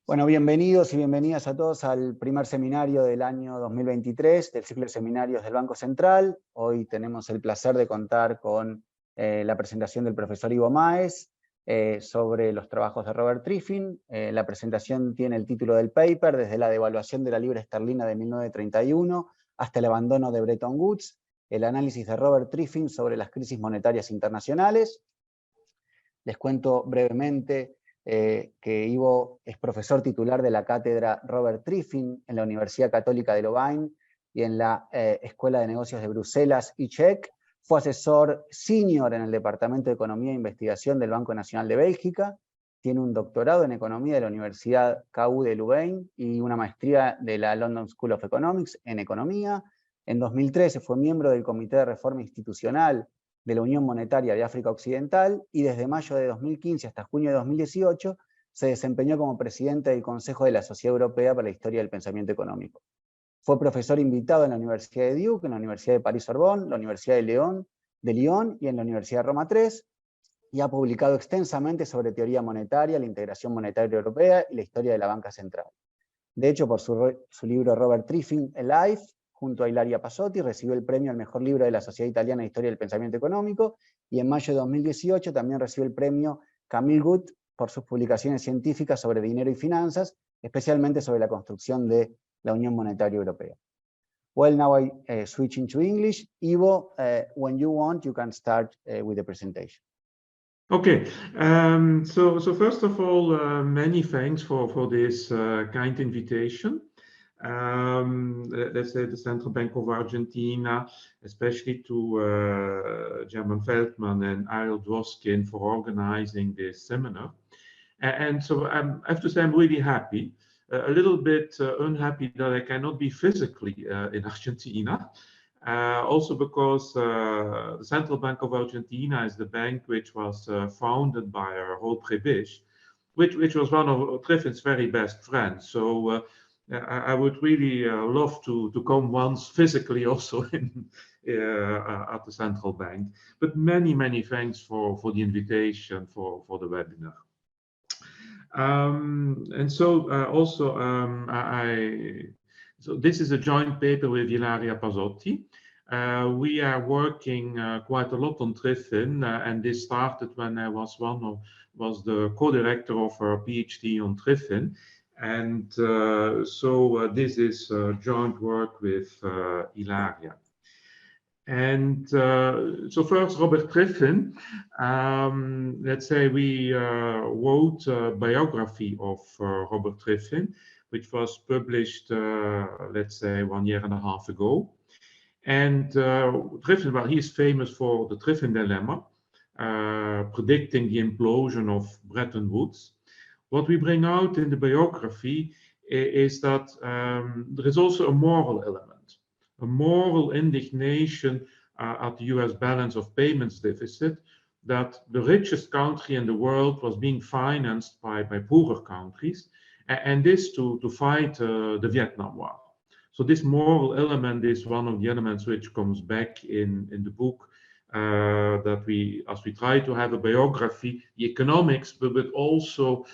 Bueno, bienvenidos y bienvenidas a todos al primer seminario del año 2023 del ciclo de seminarios del Banco Central. Hoy tenemos el placer de contar con la presentación del profesor Ivo Maes sobre los trabajos de Robert Triffin. La presentación tiene el título del paper, desde la devaluación de la libra esterlina de 1931 hasta el abandono de Bretton Woods, el análisis de Robert Triffin sobre las crisis monetarias internacionales. Les cuento brevemente que Ivo es profesor titular de la cátedra Robert Triffin en la Universidad Católica de Louvain y en la Escuela de Negocios de Bruselas, ICHEC. Fue asesor senior en el Departamento de Economía e Investigación del Banco Nacional de Bélgica. Tiene un doctorado en Economía de la Universidad KU de Louvain y una maestría de la London School of Economics en Economía. En 2013 fue miembro del Comité de Reforma Institucional de la Unión Monetaria de África Occidental y desde mayo de 2015 hasta junio de 2018 se desempeñó como presidente del Consejo de la Sociedad Europea para la Historia del Pensamiento Económico. Fue profesor invitado en la Universidad de Duke, en la Universidad de París-Sorbonne, la Universidad de Lyon y en la Universidad de Roma III, y ha publicado extensamente sobre teoría monetaria, la integración monetaria europea y la historia de la banca central. De hecho, por su libro Robert Triffin, Life, junto a Ilaria Pasotti, recibió el premio al mejor libro de la Sociedad Italiana de Historia del Pensamiento Económico, y en mayo de 2018 también recibió el premio Camille Gut por sus publicaciones científicas sobre dinero y finanzas, especialmente sobre la construcción de la Unión Monetaria Europea. Well, now I switch into English. Ivo, when you want, you can start with the presentation. Okay, so first of all, many thanks for this kind invitation. Let's say the Central Bank of Argentina, especially to German Feldman and Ariel Dwoskin for organizing this seminar. And so I have to say I'm really happy, a little bit unhappy that I cannot be physically in Argentina. Also because the Central Bank of Argentina is the bank which was founded by Robert Triffin, which was one of Triffin's very best friends. So I would really love to come once physically also at the central bank. But many thanks for the invitation for the webinar. And so also so this is a joint paper with Ilaria Pasotti. We are working quite a lot on Triffin, and this started when I was was the co-director of our PhD on Triffin. And so this is joint work with Ilaria. And so first, Robert Triffin. Let's say we wrote a biography of Robert Triffin, which was published, let's say, 1.5 years ago. And Triffin, well, he is famous for the Triffin dilemma, predicting the implosion of Bretton Woods. What we bring out in the biography is that there is also a moral element, a moral indignation at the US balance of payments deficit, that the richest country in the world was being financed by poorer countries, and this to fight the Vietnam War. So this moral element is one of the elements which comes back in the book, that as we try to have a biography, the economics, but also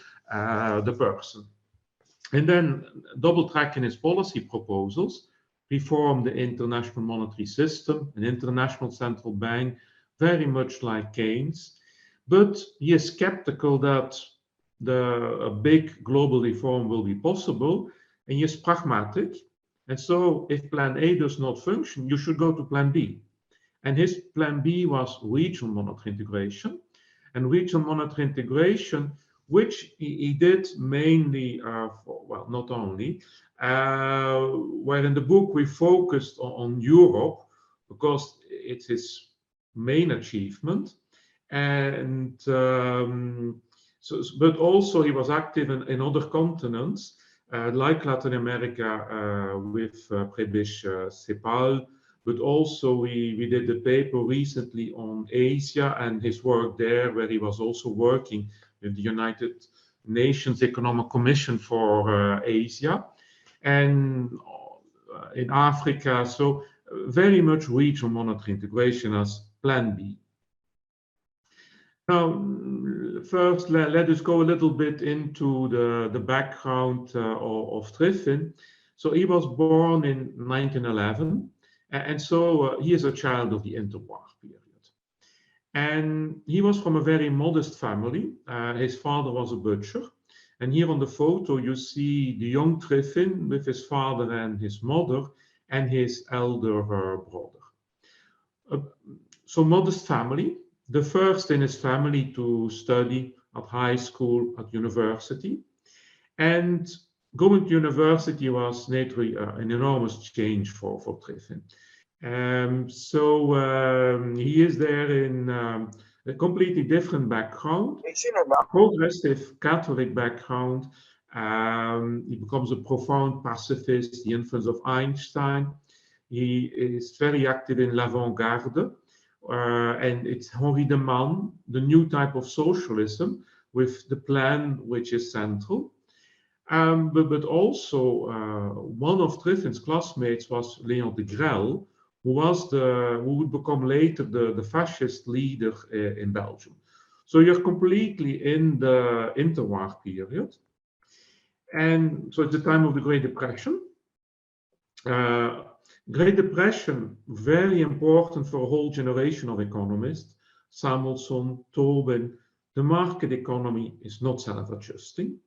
the person. And then double track in his policy proposals, reform the international monetary system, an international central bank, very much like Keynes. But he is skeptical that a big global reform will be possible, and he is pragmatic. And so if plan A does not function, you should go to plan B. And his plan B was regional monetary integration. And regional monetary integration, which he did mainly, well, not only, where in the book we focused on Europe, because it's his main achievement. And but also he was active in other continents, like Latin America with Prebisch Cepal, but also we did a paper recently on Asia and his work there, where he was also working with the United Nations Economic Commission for Asia, and in Africa. So very much regional monetary integration as plan B. Now, first, let us go a little bit into the background of Triffin. So he was born in 1911, and so he is a child of the interwar period. And he was from a very modest family. His father was a butcher. And here on the photo, you see the young Triffin with his father and his mother and his elder brother. So modest family, the first in his family to study at high school, at university. And going to university was naturally an enormous change for Triffin. He is there in a completely different background, progressive Catholic background. He becomes a profound pacifist, the influence of Einstein. He is very active in l'avant-garde, and it's Henri de Man, the new type of socialism with the plan which is central. But also one of Triffin's classmates was Léon de Grelle, who would become later the fascist leader in Belgium. So you're completely in the interwar period. And so it's the time of the Great Depression. Great Depression, very important for a whole generation of economists. Samuelson, Tobin, the market economy is not self-adjusting.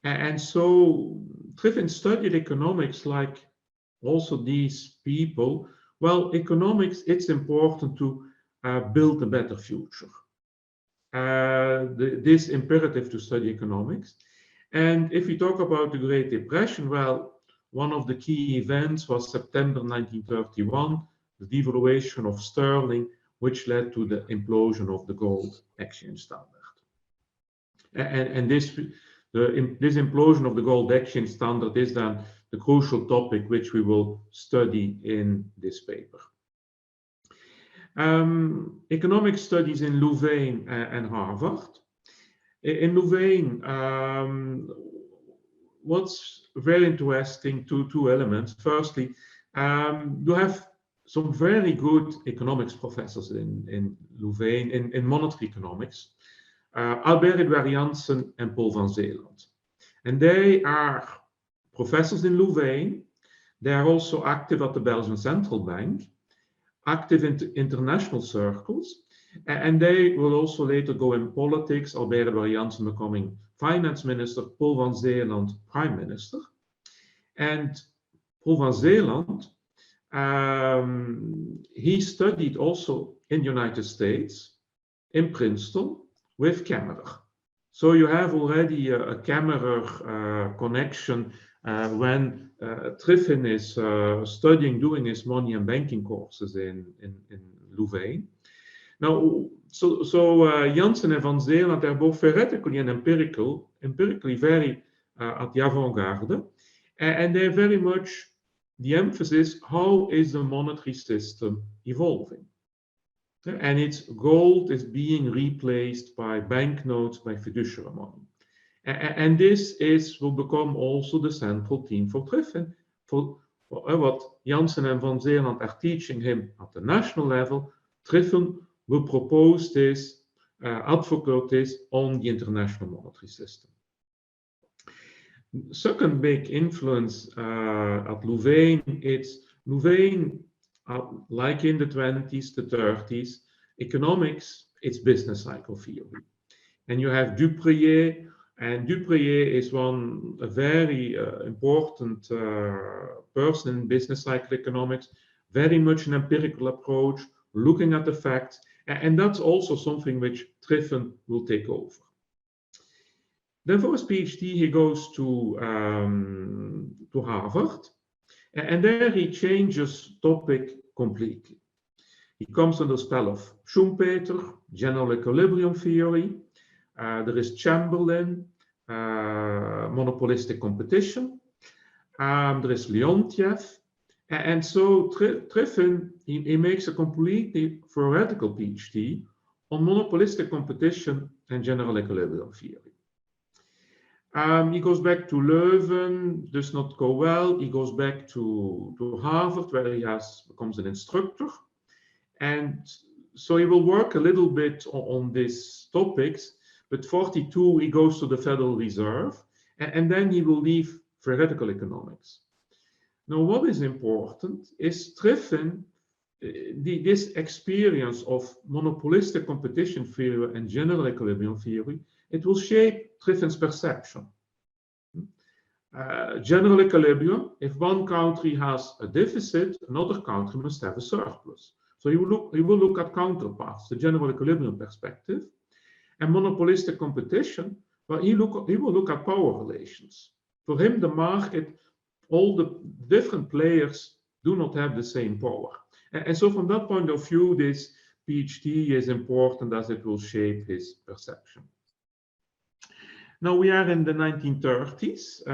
And so Triffin studied economics like also these people. Well, economics, it's important to build a better future. This imperative to study economics. And if we talk about the Great Depression, well, one of the key events was September 1931, the devaluation of sterling, which led to the implosion of the gold exchange standard. And this implosion of the gold exchange standard is then the crucial topic which we will study in this paper. Economic studies in Louvain and Harvard. In Louvain, what's very interesting, two elements. Firstly, you have some very good economics professors in Louvain, in monetary economics, Albert Edouard Janssen and Paul van Zeeland. And they are professors in Louvain. They are also active at the Belgian Central Bank, active in international circles, and they will also later go in politics, Albert Edouard Janssen becoming finance minister, Paul van Zeeland prime minister. And Paul van Zeeland, he studied also in the United States, in Princeton, with Kammerer. So you have already a Kammerer connection when Triffin is studying, doing his money and banking courses in Louvain. Now, so Janssen and van Zeeland are both theoretically and empirically very at the avant-garde, and they're very much the emphasis, how is the monetary system evolving? And its gold is being replaced by banknotes, by fiduciary money. And this will become also the central theme for Triffin, for what Janssen and van Zeeland are teaching him at the national level. Triffin will propose this, advocate this on the international monetary system. Second big influence at Louvain, it's Louvain, like in the 20s, the 30s, economics, it's business cycle theory. And you have Duprier, and Duprier is a very important person in business cycle economics, very much an empirical approach, looking at the facts, and that's also something which Triffin will take over. Then for his PhD, he goes to Harvard, and there he changes topic completely. He comes under the spell of Schumpeter, general equilibrium theory. There is Chamberlain, monopolistic competition. There is Leontiev. And so Triffin, he makes a completely theoretical PhD on monopolistic competition and general equilibrium theory. He goes back to Leuven, does not go well. He goes back to Harvard, where he becomes an instructor. And so he will work a little bit on these topics, But 42, he goes to the Federal Reserve, and then he will leave theoretical economics. Now, what is important is Triffin, this experience of monopolistic competition theory and general equilibrium theory, it will shape Triffin's perception. General equilibrium, if one country has a deficit, another country must have a surplus. So he will look at counterparts, the general equilibrium perspective. And monopolistic competition, well, he will look at power relations. For him, the market, all the different players do not have the same power. And so from that point of view, this PhD is important as it will shape his perception. Now we are in the 1930s.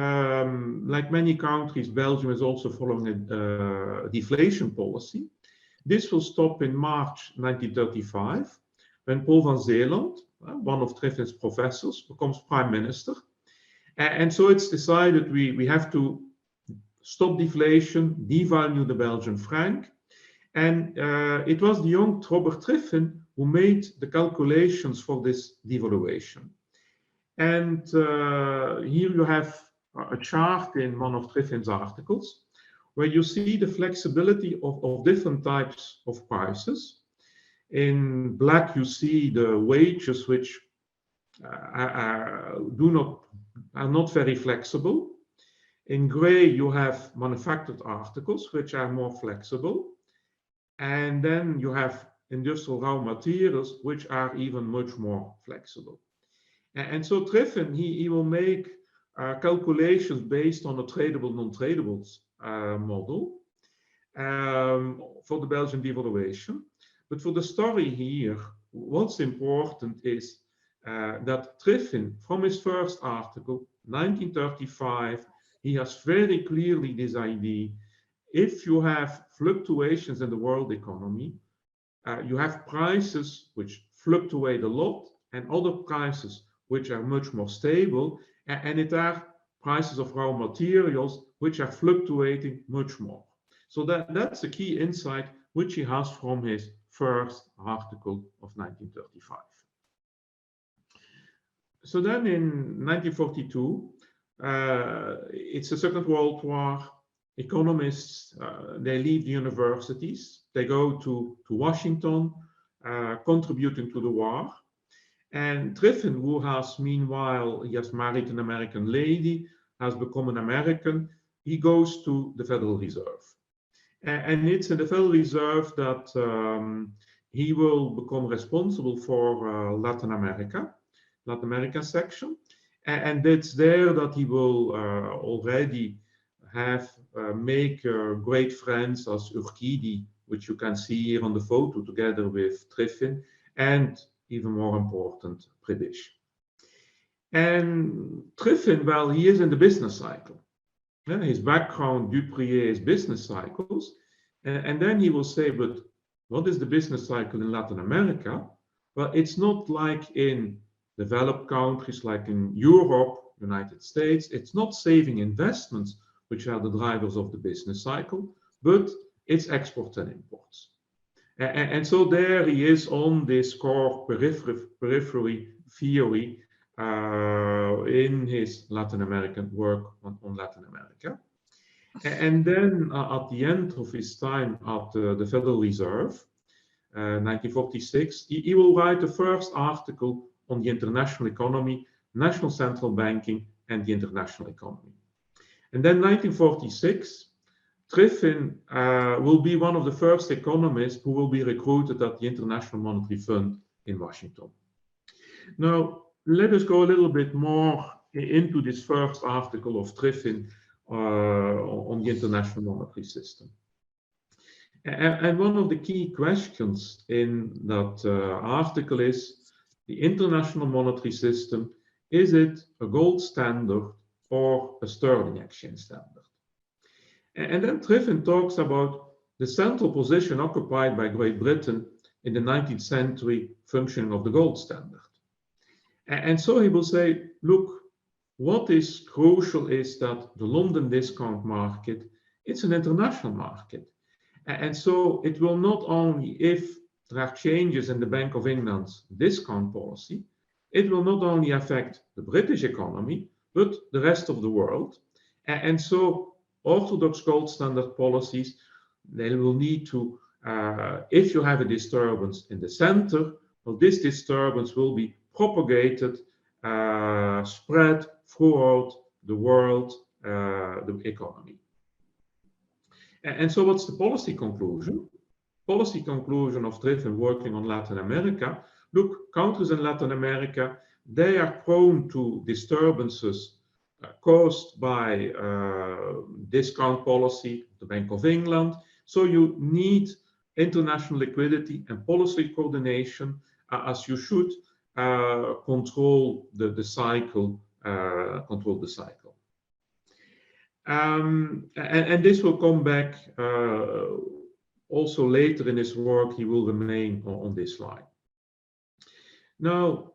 Like many countries, Belgium is also following a deflation policy. This will stop in March 1935, when Paul van Zeeland, one of Triffin's professors, becomes prime minister. And so it's decided we have to stop deflation, devalue the Belgian franc. And it was the young Robert Triffin who made the calculations for this devaluation. And here you have a chart in one of Triffin's articles, where you see the flexibility of different types of prices. In black, you see the wages which are not very flexible. In gray, you have manufactured articles, which are more flexible. And then you have industrial raw materials, which are even much more flexible. And so Triffin, he will make calculations based on a tradable, non-tradables model for the Belgian devaluation. But for the story here, what's important is that Triffin, from his first article, 1935, he has very clearly this idea. If you have fluctuations in the world economy, you have prices which fluctuate a lot and other prices which are much more stable, and it are prices of raw materials which are fluctuating much more. So that's a key insight which he has from his first article of 1935. So then in 1942, it's the Second World War. Economists, they leave the universities, they go to Washington, contributing to the war. And Triffin, who has meanwhile, he has married an American lady, has become an American, he goes to the Federal Reserve. And it's in the Federal Reserve that he will become responsible for Latin American section. And it's there that he will already have make great friends as Urquidi, which you can see here on the photo together with Triffin, and even more important, Predish. And Triffin, well, he is in the business cycle. Yeah, his background, Duprier, is business cycles. And then he will say, but what is the business cycle in Latin America? Well, it's not like in developed countries like in Europe, United States. It's not saving investments which are the drivers of the business cycle, but it's exports and imports. And so there he is on this core periphery theory in his Latin American work on Latin America. And then at the end of his time at the Federal Reserve, 1946, he will write the first article on the international economy, national central banking, and the international economy. And then 1946, Triffin will be one of the first economists who will be recruited at the International Monetary Fund in Washington. Now, let us go a little bit more into this first article of Triffin on the international monetary system. And one of the key questions in that article is the international monetary system, is it a gold standard or a sterling exchange standard? And then Triffin talks about the central position occupied by Great Britain in the 19th century functioning of the gold standard. And so he will say, look, what is crucial is that the London discount market, it's an international market. And so it will not only, if there are changes in the Bank of England's discount policy, it will not only affect the British economy, but the rest of the world. And so orthodox gold standard policies, they will need to, if you have a disturbance in the center, well, this disturbance will be propagated, spread throughout the world, the economy. And so what's the policy conclusion? Policy conclusion of Triffin working on Latin America. Look, countries in Latin America, they are prone to disturbances caused by discount policy, the Bank of England. So you need international liquidity and policy coordination as you should control the cycle. And this will come back also later in his work. He will remain on this slide. Now,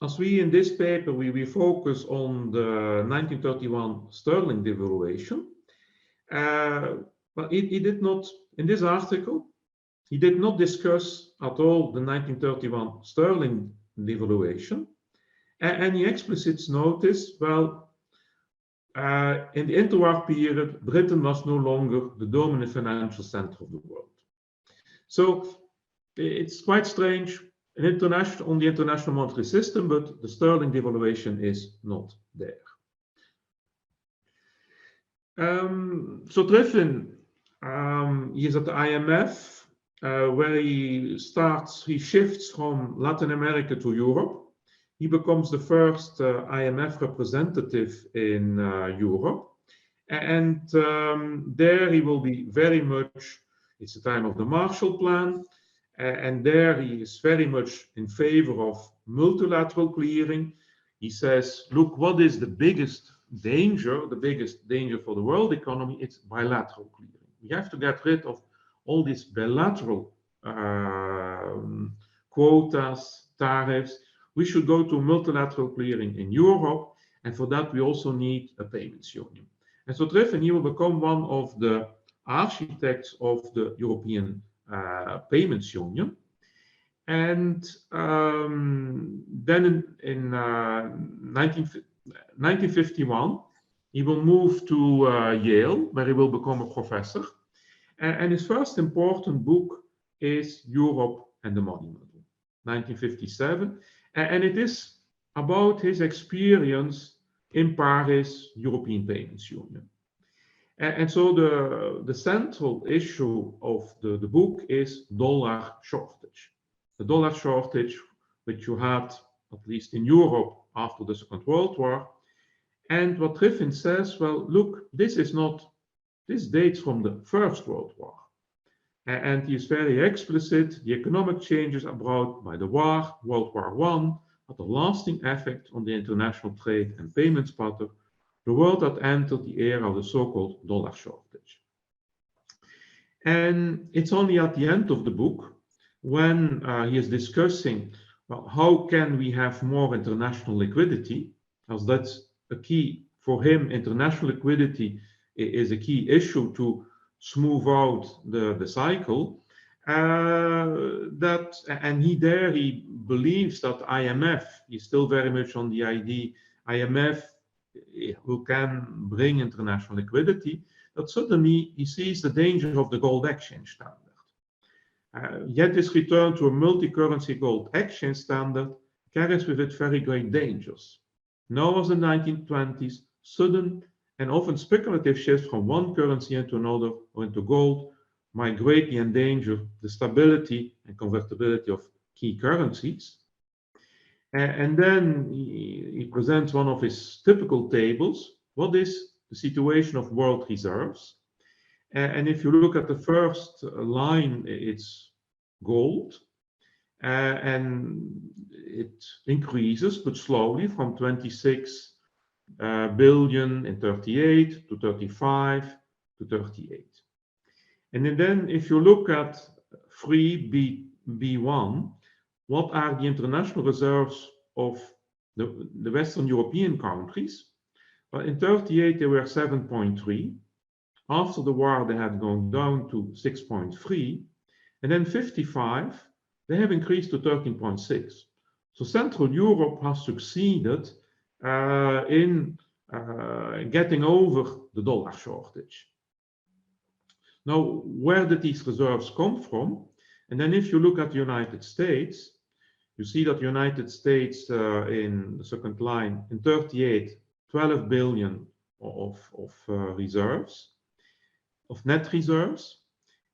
as we in this paper, we focus on the 1931 sterling devaluation. But he did not, in this article, he did not discuss at all the 1931 sterling devaluation. And he explicitly noticed, well, in the interwar period, Britain was no longer the dominant financial center of the world. So it's quite strange on the international monetary system, but the sterling devaluation is not there. So Triffin, he is at the IMF, where he shifts from Latin America to Europe. He becomes the first IMF representative in Europe. And there he will be very much, it's the time of the Marshall Plan, and there he is very much in favor of multilateral clearing. He says, look, what is the biggest danger for the world economy? It's bilateral clearing. We have to get rid of all these bilateral quotas, tariffs. We should go to multilateral clearing in Europe, and for that we also need a payments union. And so Triffin, he will become one of the architects of the European payments union. And then in 1951, he will move to Yale, where he will become a professor. And his first important book is Europe and the Money Model, 1957. And it is about his experience in Paris European Payments Union. And so the central issue of the book is dollar shortage. The dollar shortage, which you had, at least in Europe, after the Second World War. And what Triffin says, well, look, this dates from the First World War. And he is very explicit. The economic changes brought by the war, World War I, had a lasting effect on the international trade and payments pattern. The world had entered the era of the so-called dollar shortage. And it's only at the end of the book when he is discussing, well, how can we have more international liquidity, as that's a key for him. International liquidity is a key issue to smooth out the cycle. He believes that IMF is still very much on the idea IMF who can bring international liquidity, that suddenly he sees the danger of the gold exchange standard. Yet this return to a multi-currency gold exchange standard carries with it very great dangers. Now, as in the 1920s, sudden and often speculative shifts from one currency into another or into gold might greatly endanger the stability and convertibility of key currencies. And then he presents one of his typical tables. What is the situation of world reserves? And if you look at the first line, it's gold. And it increases, but slowly, from 26 billion in 38 to 35 to 38. And then if you look at 3B1, what are the international reserves of the Western European countries? Well, in 38, they were 7.3. After the war, they had gone down to 6.3. And then 55, they have increased to 13.6. So Central Europe has succeeded in getting over the dollar shortage. Now, where did these reserves come from? And then if you look at the United States, you see that the United States in the second line, in 38, 12 billion of reserves, of net reserves.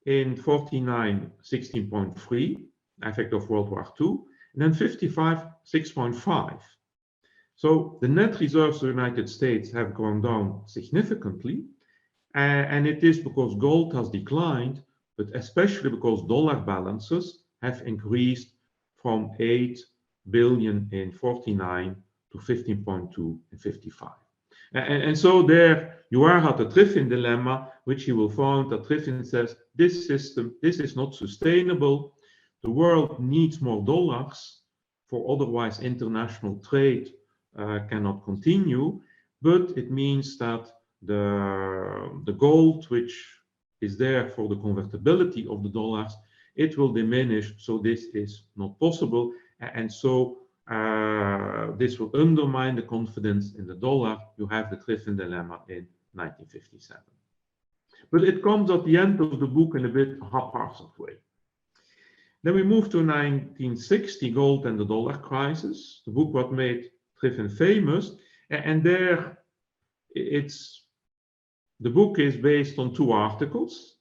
In 49, 16.3, effect of World War II. And then 55, 6.5. So the net reserves of the United States have gone down significantly. And it is because gold has declined, but especially because dollar balances have increased from 8 billion in 49 to 15.2 in 55. And so there you are at the Triffin dilemma, which you will find that Triffin says this system, this is not sustainable. The world needs more dollars, for otherwise international trade cannot continue. But it means that the gold, which is there for the convertibility of the dollars, it will diminish. So this is not possible. And so this will undermine the confidence in the dollar. You have the Triffin dilemma in 1957. But it comes at the end of the book in a bit haphazard way. Then we move to 1960, gold and the dollar crisis, the book what made Triffin famous. And there the book is based on 2 articles.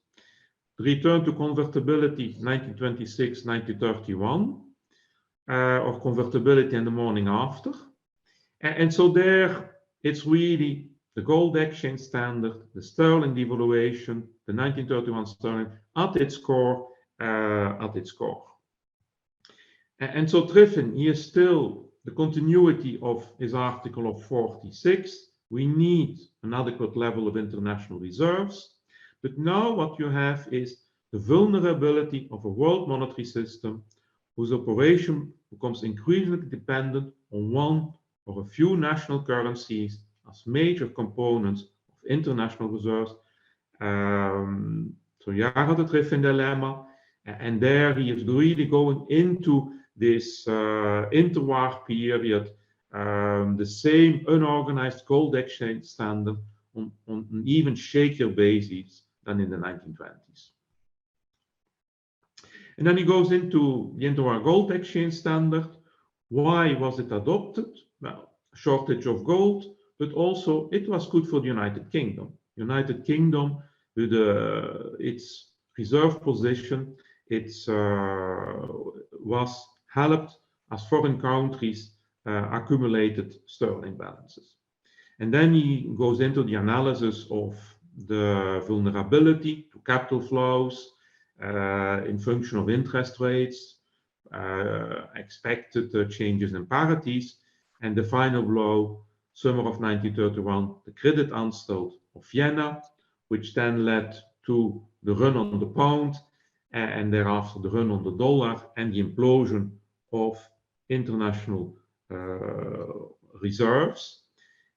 The Return to Convertibility, 1926-1931. Or convertibility in the morning after. And so there it's really the gold exchange standard, the sterling devaluation, the 1931 sterling at its core. And so Triffin, he is still the continuity of his article of 46. We need an adequate level of international reserves. But now what you have is the vulnerability of a world monetary system whose operation becomes increasingly dependent on one or a few national currencies as major components of international reserves. So you have the Triffin dilemma, and there he is really going into this interwar period, the same unorganized gold exchange standard on an even shakier basis than in the 1920s. And then he goes into the interwar gold exchange standard. Why was it adopted? Well, shortage of gold, but also it was good for the United Kingdom. United Kingdom, with its reserve position, it was helped as foreign countries accumulated sterling balances. And then he goes into the analysis of the vulnerability to capital flows, in function of interest rates, expected changes in parities, and the final blow, summer of 1931, the credit Anstalt of Vienna, which then led to the run on the pound, and thereafter the run on the dollar, and the implosion of international reserves.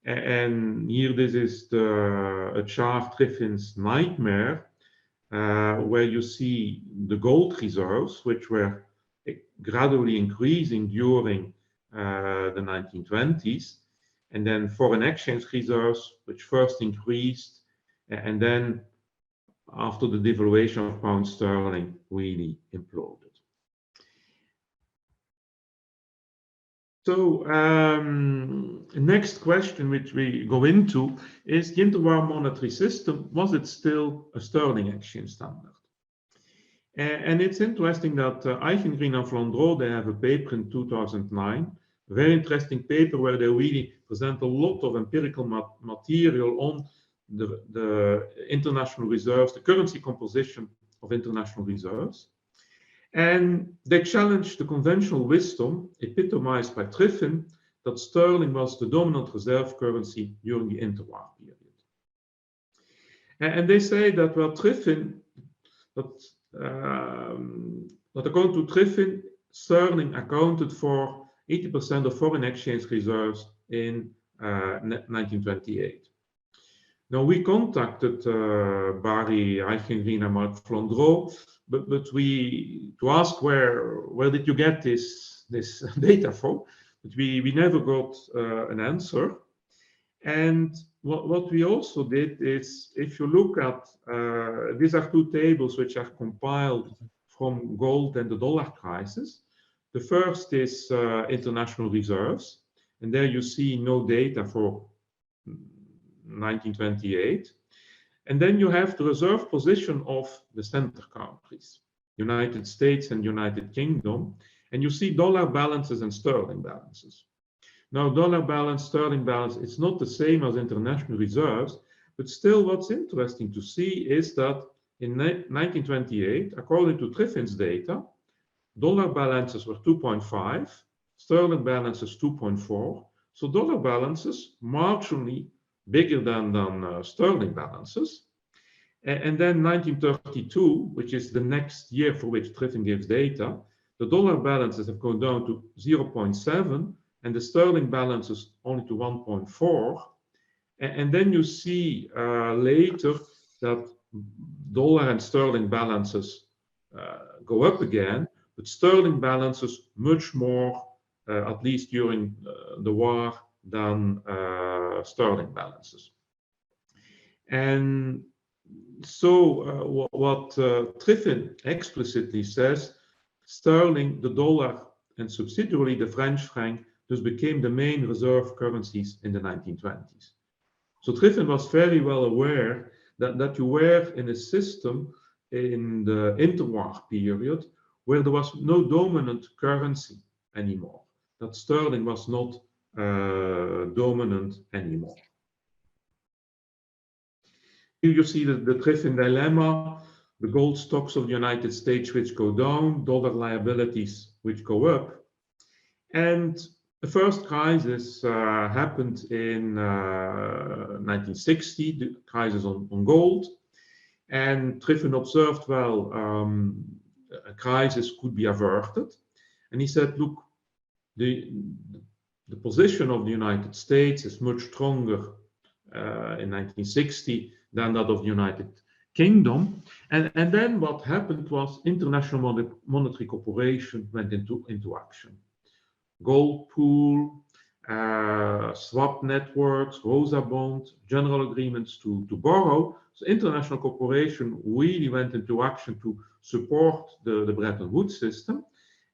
And here this is a chart, Triffin's nightmare, where you see the gold reserves, which were gradually increasing during the 1920s, and then foreign exchange reserves, which first increased, and then after the devaluation of pound sterling, really imploded. So next question which we go into is the interwar monetary system, was it still a sterling exchange standard? And it's interesting that Eichengreen and Flandreau, they have a paper in 2009, a very interesting paper where they really present a lot of empirical material on the international reserves, the currency composition of international reserves. And they challenged the conventional wisdom, epitomized by Triffin, that sterling was the dominant reserve currency during the interwar period. And they say that, well, Triffin, that according to Triffin, sterling accounted for 80% of foreign exchange reserves in 1928. Now, we contacted Barry Eichengreen and Mark Flandreau, but to ask where did you get this this data for, but we never got an answer. And what we also did is, if you look at, these are two tables which are compiled from gold and the dollar crisis. The first is international reserves, and there you see no data for 1928. And then you have the reserve position of the center countries, United States and United Kingdom, and you see dollar balances and sterling balances. Now, dollar balance, sterling balance, it's not the same as international reserves, but still what's interesting to see is that in 1928, according to Triffin's data, dollar balances were 2.5, sterling balances 2.4, so dollar balances marginally bigger than sterling balances. And then 1932, which is the next year for which Triffin gives data, the dollar balances have gone down to 0.7, and the sterling balances only to 1.4. And then you see later that dollar and sterling balances go up again, but sterling balances much more, at least during the war, than sterling balances. And so what Triffin explicitly says, sterling, the dollar, and subsidiarily the French franc, thus became the main reserve currencies in the 1920s. So Triffin was very well aware that you were in a system in the interwar period where there was no dominant currency anymore, that sterling was not dominant anymore. Here you see the Triffin dilemma, the gold stocks of the United States which go down, dollar liabilities which go up. And the first crisis happened in 1960, the crisis on gold. And Triffin observed, well, a crisis could be averted. And he said, look, the position of the United States is much stronger in 1960 than that of the United Kingdom. And then what happened was International Monetary Corporation went into action. Gold pool, swap networks, Rosa bond, general agreements to borrow. So international corporation really went into action to support the Bretton Woods system.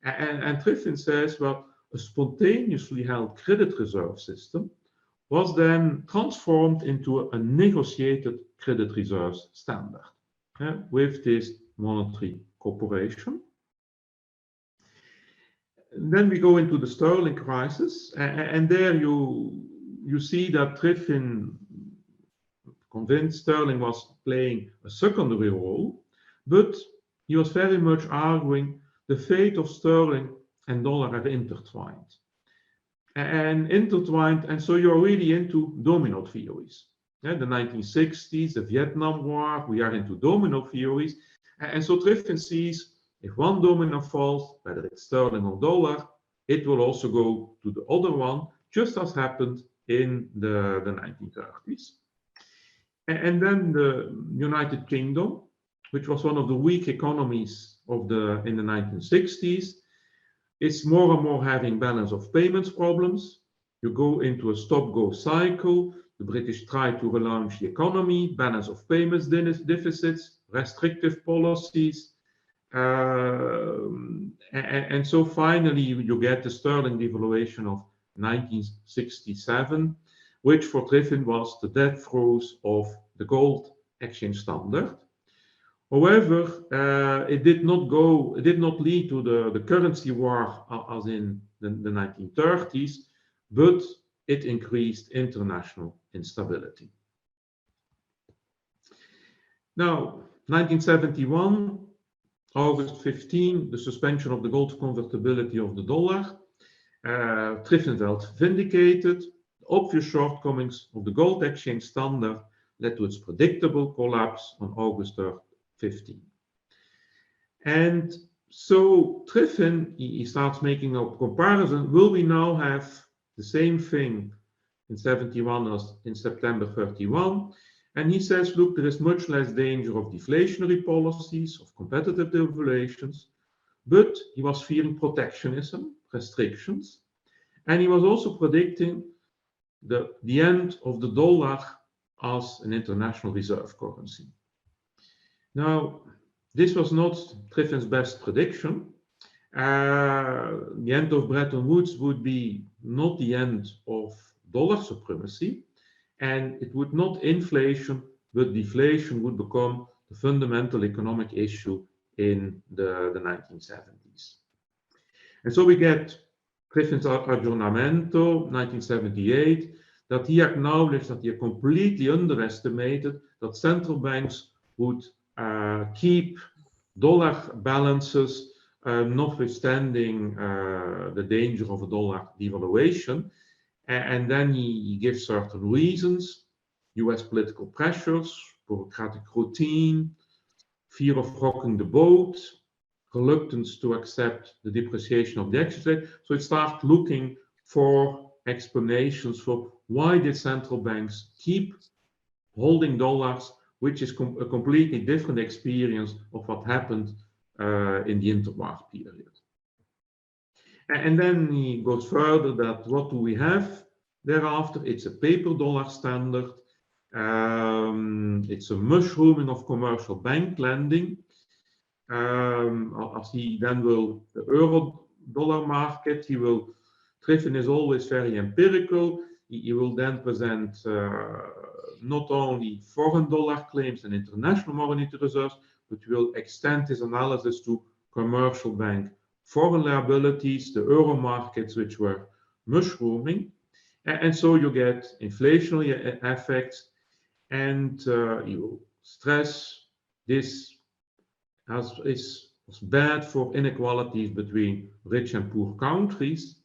And Triffin says, well, a spontaneously held credit reserve system was then transformed into a negotiated credit reserves standard with this monetary corporation. And then we go into the sterling crisis, and there you see that Triffin convinced sterling was playing a secondary role, but he was very much arguing the fate of sterling and dollar are intertwined. And so you're really into domino theories. The 1960s, the Vietnam War, we are into domino theories. And so Triffin sees if one domino falls, whether it's sterling or dollar, it will also go to the other one, just as happened in the 1930s. And then the United Kingdom, which was one of the weak economies in the 1960s, it's more and more having balance of payments problems. You go into a stop-go cycle. The British try to relaunch the economy, balance of payments deficits, restrictive policies. And so finally you get the sterling devaluation of 1967, which for Triffin was the death throes of the gold exchange standard. However, it did not lead to the currency war as in the 1930s, but it increased international instability. Now, 1971, August 15, the suspension of the gold convertibility of the dollar. Triffin felt vindicated. The obvious shortcomings of the gold exchange standard led to its predictable collapse on August 15. And so Triffin, he starts making a comparison. Will we now have the same thing in 71 as in September 31? And he says, look, there is much less danger of deflationary policies, of competitive devaluations, but he was fearing protectionism. restrictions. And he was also predicting the end of the dollar as an international reserve currency. Now, this was not Triffin's best prediction. The end of Bretton Woods would be not the end of dollar supremacy, and it would not inflation, but deflation would become the fundamental economic issue in the 1970s. And so we get Triffin's aggiornamento, 1978, that he acknowledged that he had completely underestimated that central banks would keep dollar balances notwithstanding the danger of a dollar devaluation. And then he gives certain reasons: US political pressures, bureaucratic routine, fear of rocking the boat, reluctance to accept the depreciation of the exchange rate. So it starts looking for explanations for why did central banks keep holding dollars, which is a completely different experience of what happened in the interwar period. And then he goes further that what do we have thereafter? It's a paper dollar standard. It's a mushrooming of commercial bank lending. As he then will, the euro dollar market, Triffin is always very empirical. He will then present not only foreign dollar claims and international monetary reserves, but will extend his analysis to commercial bank foreign liabilities, the euro markets, which were mushrooming. And so you get inflationary effects, and you stress this was bad for inequalities between rich and poor countries.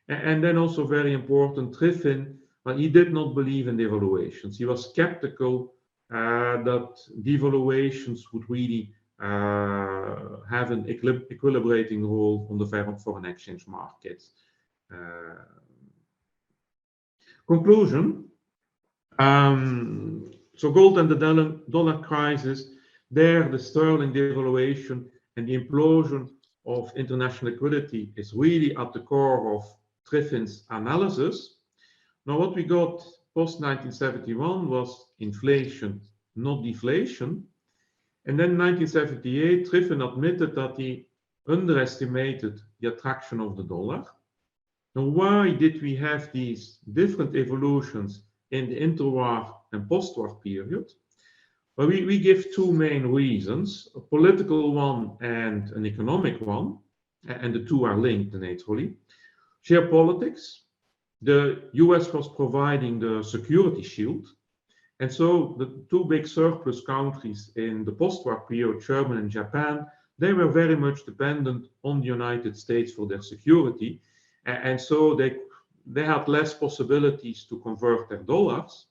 And then also very important, Triffin, well, he did not believe in devaluations. He was skeptical that devaluations would really have an equilibrating role on the foreign exchange markets. Conclusion. So gold and the dollar crisis, there the sterling devaluation and the implosion of international liquidity is really at the core of Triffin's analysis. Now what we got post-1971 was inflation, not deflation. And then in 1978, Triffin admitted that he underestimated the attraction of the dollar. Now why did we have these different evolutions in the interwar and post-war period? Well, we give two main reasons, a political one and an economic one, and the two are linked naturally. Geopolitics, the US was providing the security shield, and so the two big surplus countries in the post-war period, Germany and Japan, they were very much dependent on the United States for their security, and so they had less possibilities to convert their dollars.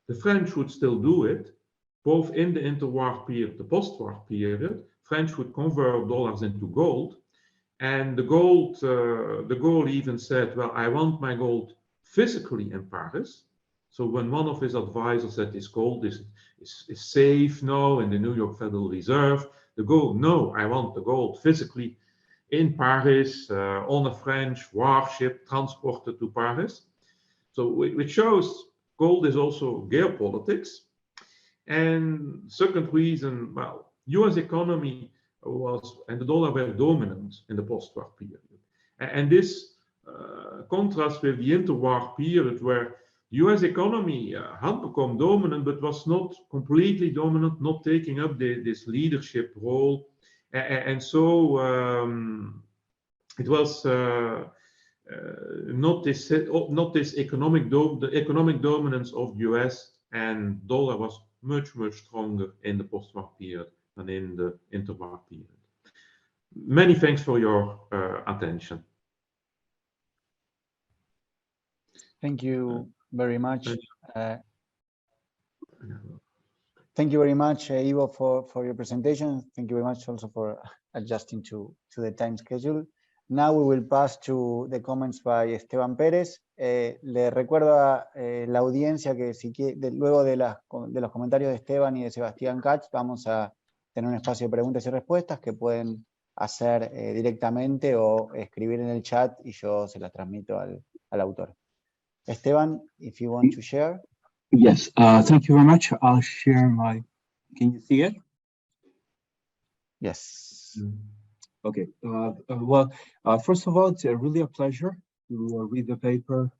The French would still do it, both in the interwar period, the post-war period. French would convert dollars into gold, and the gold even said, well, I want my gold physically in Paris. So when one of his advisors said this gold is safe now in the New York Federal Reserve, the gold, no, I want the gold physically in Paris, on a French warship transported to Paris. So which shows gold is also geopolitics. And second reason, well, US economy and the dollar were dominant in the post-war period. And this contrasts with the interwar period where the US economy had become dominant, but was not completely dominant, not taking up this leadership role. And so it was not this economic dominance of the US, and dollar was much stronger in the post-war period than in the interwar period. Many thanks for your attention. Thank you very much. Thank you very much, Ivo, for your presentation. Thank you very much also for adjusting to the time schedule. Now we will pass to the comments by Esteban Pérez. Le recuerdo a la audiencia que luego de los comentarios de Esteban y de Sebastián Katz, vamos a tener un espacio de preguntas y respuestas que pueden hacer directamente o escribir en el chat y yo se las transmito al autor. Esteban, if you want to share. Yes, thank you very much. I'll share my, can you see it? Yes. Okay, first of all, it's really a pleasure to read the paper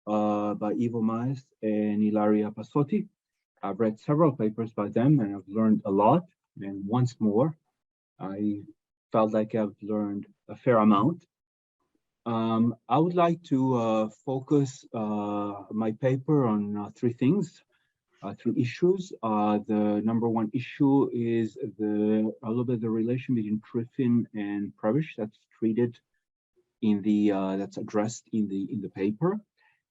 by Ivo Maes and Ilaria Passotti. I've read several papers by them and I've learned a lot. And once more, I felt like I've learned a fair amount. I would like to focus my paper on three things, three issues. The number one issue is a little bit the relation between Triffin and Prebisch that's treated in the that's addressed in the paper.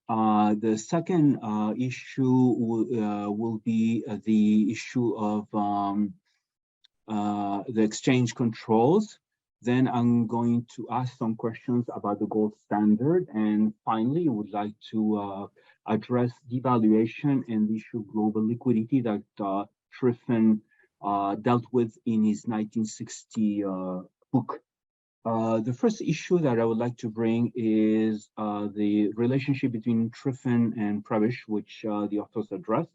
The second issue will be the issue of the exchange controls. Then I'm going to ask some questions about the gold standard. And finally, I would like to address devaluation and the issue of global liquidity that Triffin dealt with in his 1960 book. The first issue that I would like to bring is the relationship between Triffin and Prebisch, which the authors addressed,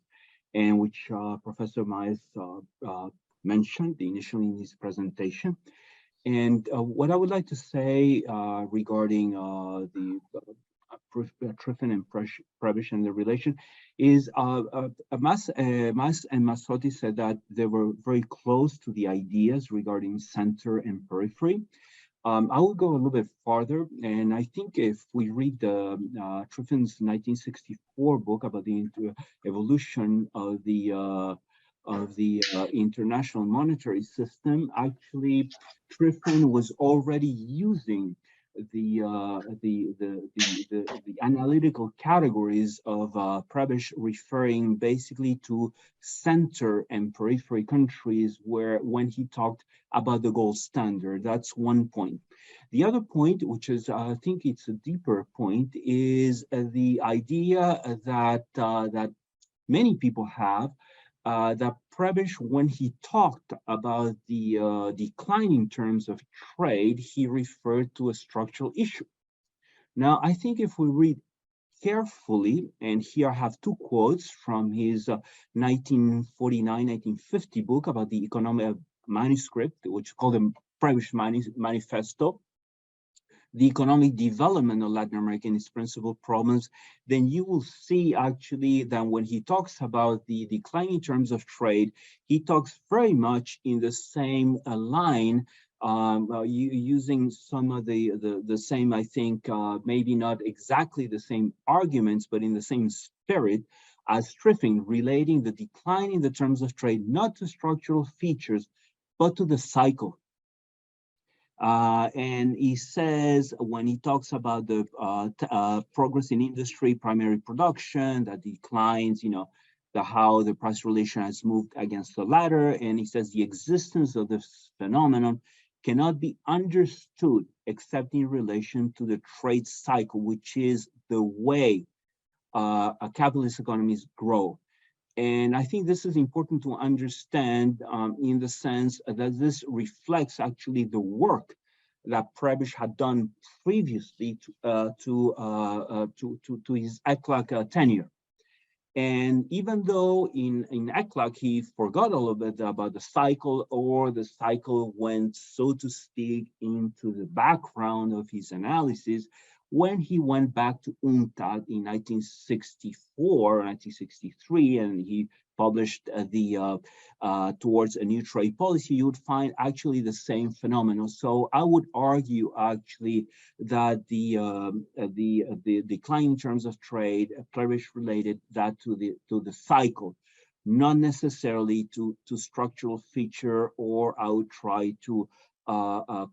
and which Professor Maes mentioned initially in his presentation. And what I would like to say regarding the Triffin and Prebisch and the relation is Maes and Massotti said that they were very close to the ideas regarding center and periphery. I will go a little bit farther, and I think if we read Triffin's 1964 book about the evolution of the international monetary system, actually Triffin was already using the analytical categories of Prebisch, referring basically to center and periphery countries when he talked about the gold standard. That's one point. The other point, which is I think it's a deeper point, is the idea that many people have that Prebisch, when he talked about the declining terms of trade, he referred to a structural issue. Now, I think if we read carefully, and here I have two quotes from his 1949-1950 book about the Economia manuscript, which is called the Prebisch Manifesto, the economic development of Latin America and its principal problems, then you will see actually that when he talks about the declining terms of trade, he talks very much in the same line, using some of the same, I think, maybe not exactly the same arguments, but in the same spirit as Triffin, relating the decline in the terms of trade, not to structural features, but to the cycle. And he says, when he talks about the progress in industry, primary production, that declines, how the price relation has moved against the latter. And he says the existence of this phenomenon cannot be understood except in relation to the trade cycle, which is the way capitalist economies grow. And I think this is important to understand in the sense that this reflects actually the work that Prebisch had done previously to his ECLAC tenure. And even though in ECLAC he forgot a little bit about the cycle, or the cycle went, so to speak, into the background of his analysis, when he went back to UNCTAD in 1964, 1963, and he published Towards a New Trade Policy, you would find actually the same phenomenon. So I would argue actually that the decline in terms of trade, Prebisch related that to the cycle, not necessarily to structural feature, or I would try to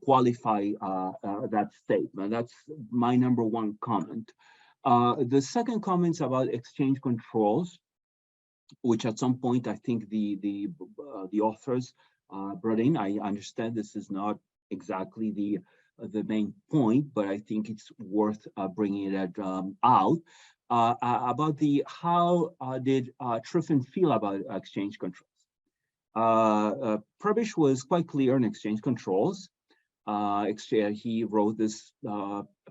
qualify that statement. That's my number one comment. The second comment is about exchange controls, which at some point I think the authors brought in. I understand this is not exactly the main point, but I think it's worth bringing it out about how did Triffin feel about exchange controls. Prebisch was quite clear in exchange controls. he wrote this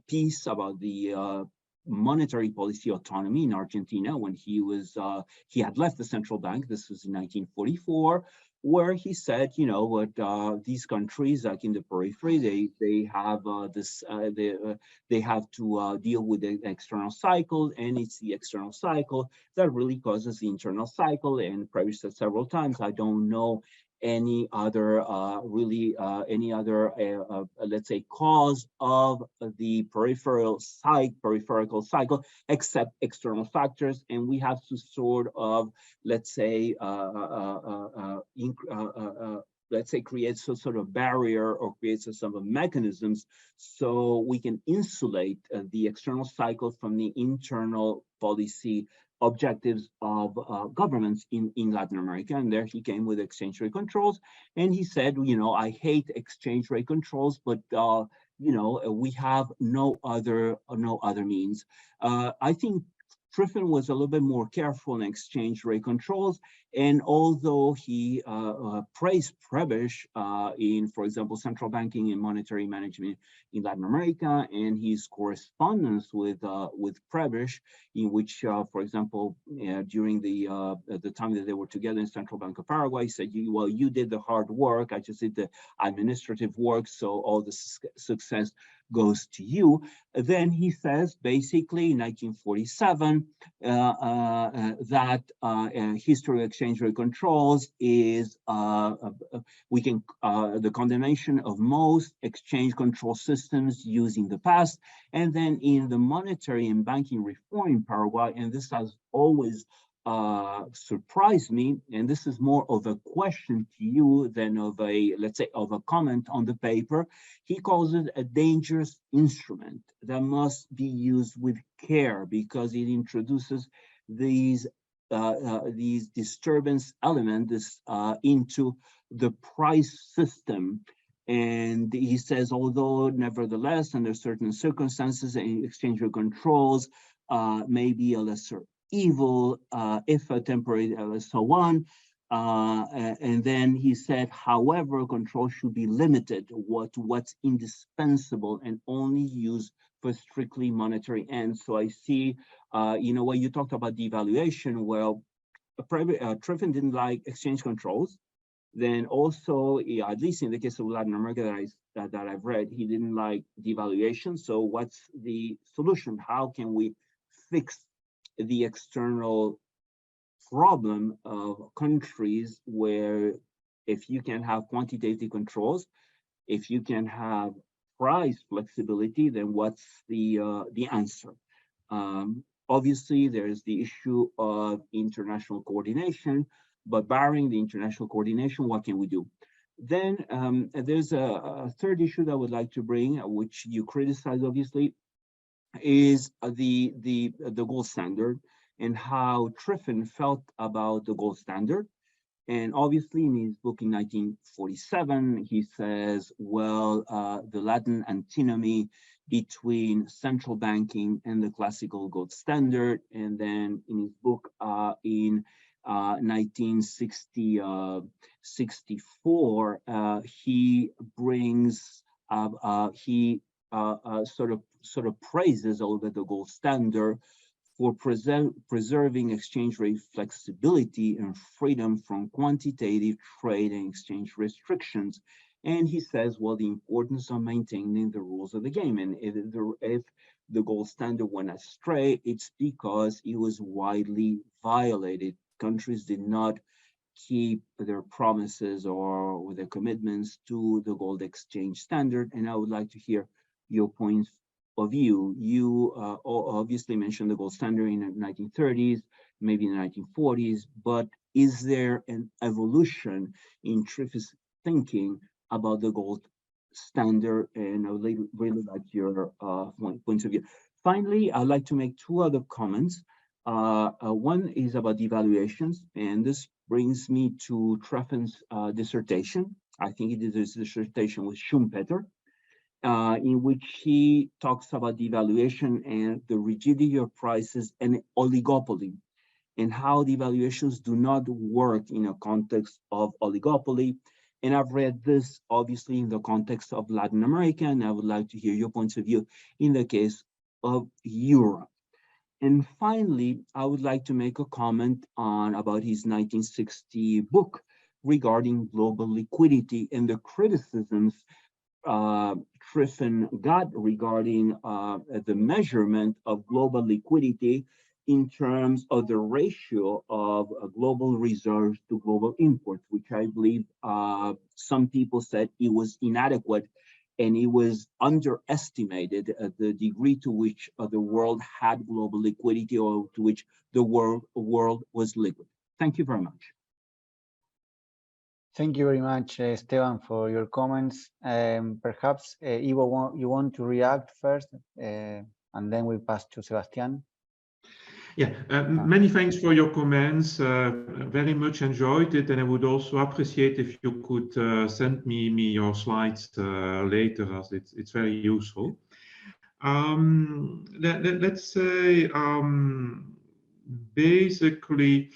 piece about the monetary policy autonomy in Argentina when he had left the central bank. This was in 1944, where he said, you know, what these countries, like in the periphery, they have they have to deal with the external cycle, and it's the external cycle that really causes the internal cycle. And Prebisch said several times, I don't know any other let's say cause of the peripheral cycle except external factors, and we have to sort of let's say create some sort of barrier or create some sort of mechanisms so we can insulate the external cycle from the internal policy objectives of governments in Latin America. And there he came with exchange rate controls, and he said, you know, I hate exchange rate controls, but you know, we have no other means. I think Triffin was a little bit more careful in exchange rate controls, and although he praised Prebisch in, for example, central banking and monetary management in Latin America, and his correspondence with Prebisch, in which, for example, during the time that they were together in Central Bank of Paraguay, he said, well, you did the hard work, I just did the administrative work, so all the success goes to you. Then he says, basically, in 1947, that history of exchange rate controls is the condemnation of most exchange control systems used in the past. And then in the monetary and banking reform in Paraguay, and this has always surprised me, and this is more of a question to you than of a, let's say, of a comment on the paper. He calls it a dangerous instrument that must be used with care because it introduces these disturbance elements into the price system. And he says, although nevertheless, under certain circumstances, exchange rate controls may be a lesser evil, if a temporary, so on. And then he said, however, control should be limited what's indispensable and only used for strictly monetary ends. So I see, you know, when you talked about devaluation, well, Triffin didn't like exchange controls. Then also, at least in the case of Latin America that I've read, he didn't like devaluation. So what's the solution? How can we fix the external problem of countries where if you can have quantitative controls, if you can have price flexibility, then what's the answer? Obviously, there's the issue of international coordination, but barring the international coordination, what can we do? Then there's a third issue that I would like to bring, which you criticize, obviously, is the gold standard and how Triffin felt about the gold standard. And obviously in his book in 1947, he says, well, the Latin antinomy between central banking and the classical gold standard. And then in his book in 1964, he brings sort of praises over the gold standard for preserving exchange rate flexibility and freedom from quantitative trade and exchange restrictions. And he says, well, the importance of maintaining the rules of the game. And if the gold standard went astray, it's because it was widely violated. Countries did not keep their promises or their commitments to the gold exchange standard. And I would like to hear your points of view. You obviously mentioned the gold standard in the 1930s, maybe in the 1940s, but is there an evolution in Triffin's thinking about the gold standard? And I would really like your points of view. Finally, I'd like to make two other comments. One is about devaluations, and this brings me to Triffin's dissertation. I think he did his dissertation with Schumpeter, in which he talks about devaluation and the rigidity of prices and oligopoly, and how devaluations do not work in a context of oligopoly. And I've read this obviously in the context of Latin America, and I would like to hear your points of view in the case of Europe. And finally, I would like to make a comment about his 1960 book regarding global liquidity and the criticisms Triffin got regarding the measurement of global liquidity in terms of the ratio of global reserves to global imports, which I believe some people said it was inadequate and it was underestimated the degree to which the world had global liquidity, or to which the world was liquid. Thank you very much. Thank you very much, Esteban, for your comments. Perhaps, Ivo, you want to react first, and then we pass to Sebastian. Yeah, many thanks for your comments. Very much enjoyed it, and I would also appreciate if you could send me your slides later, as it's very useful. Let's say, basically,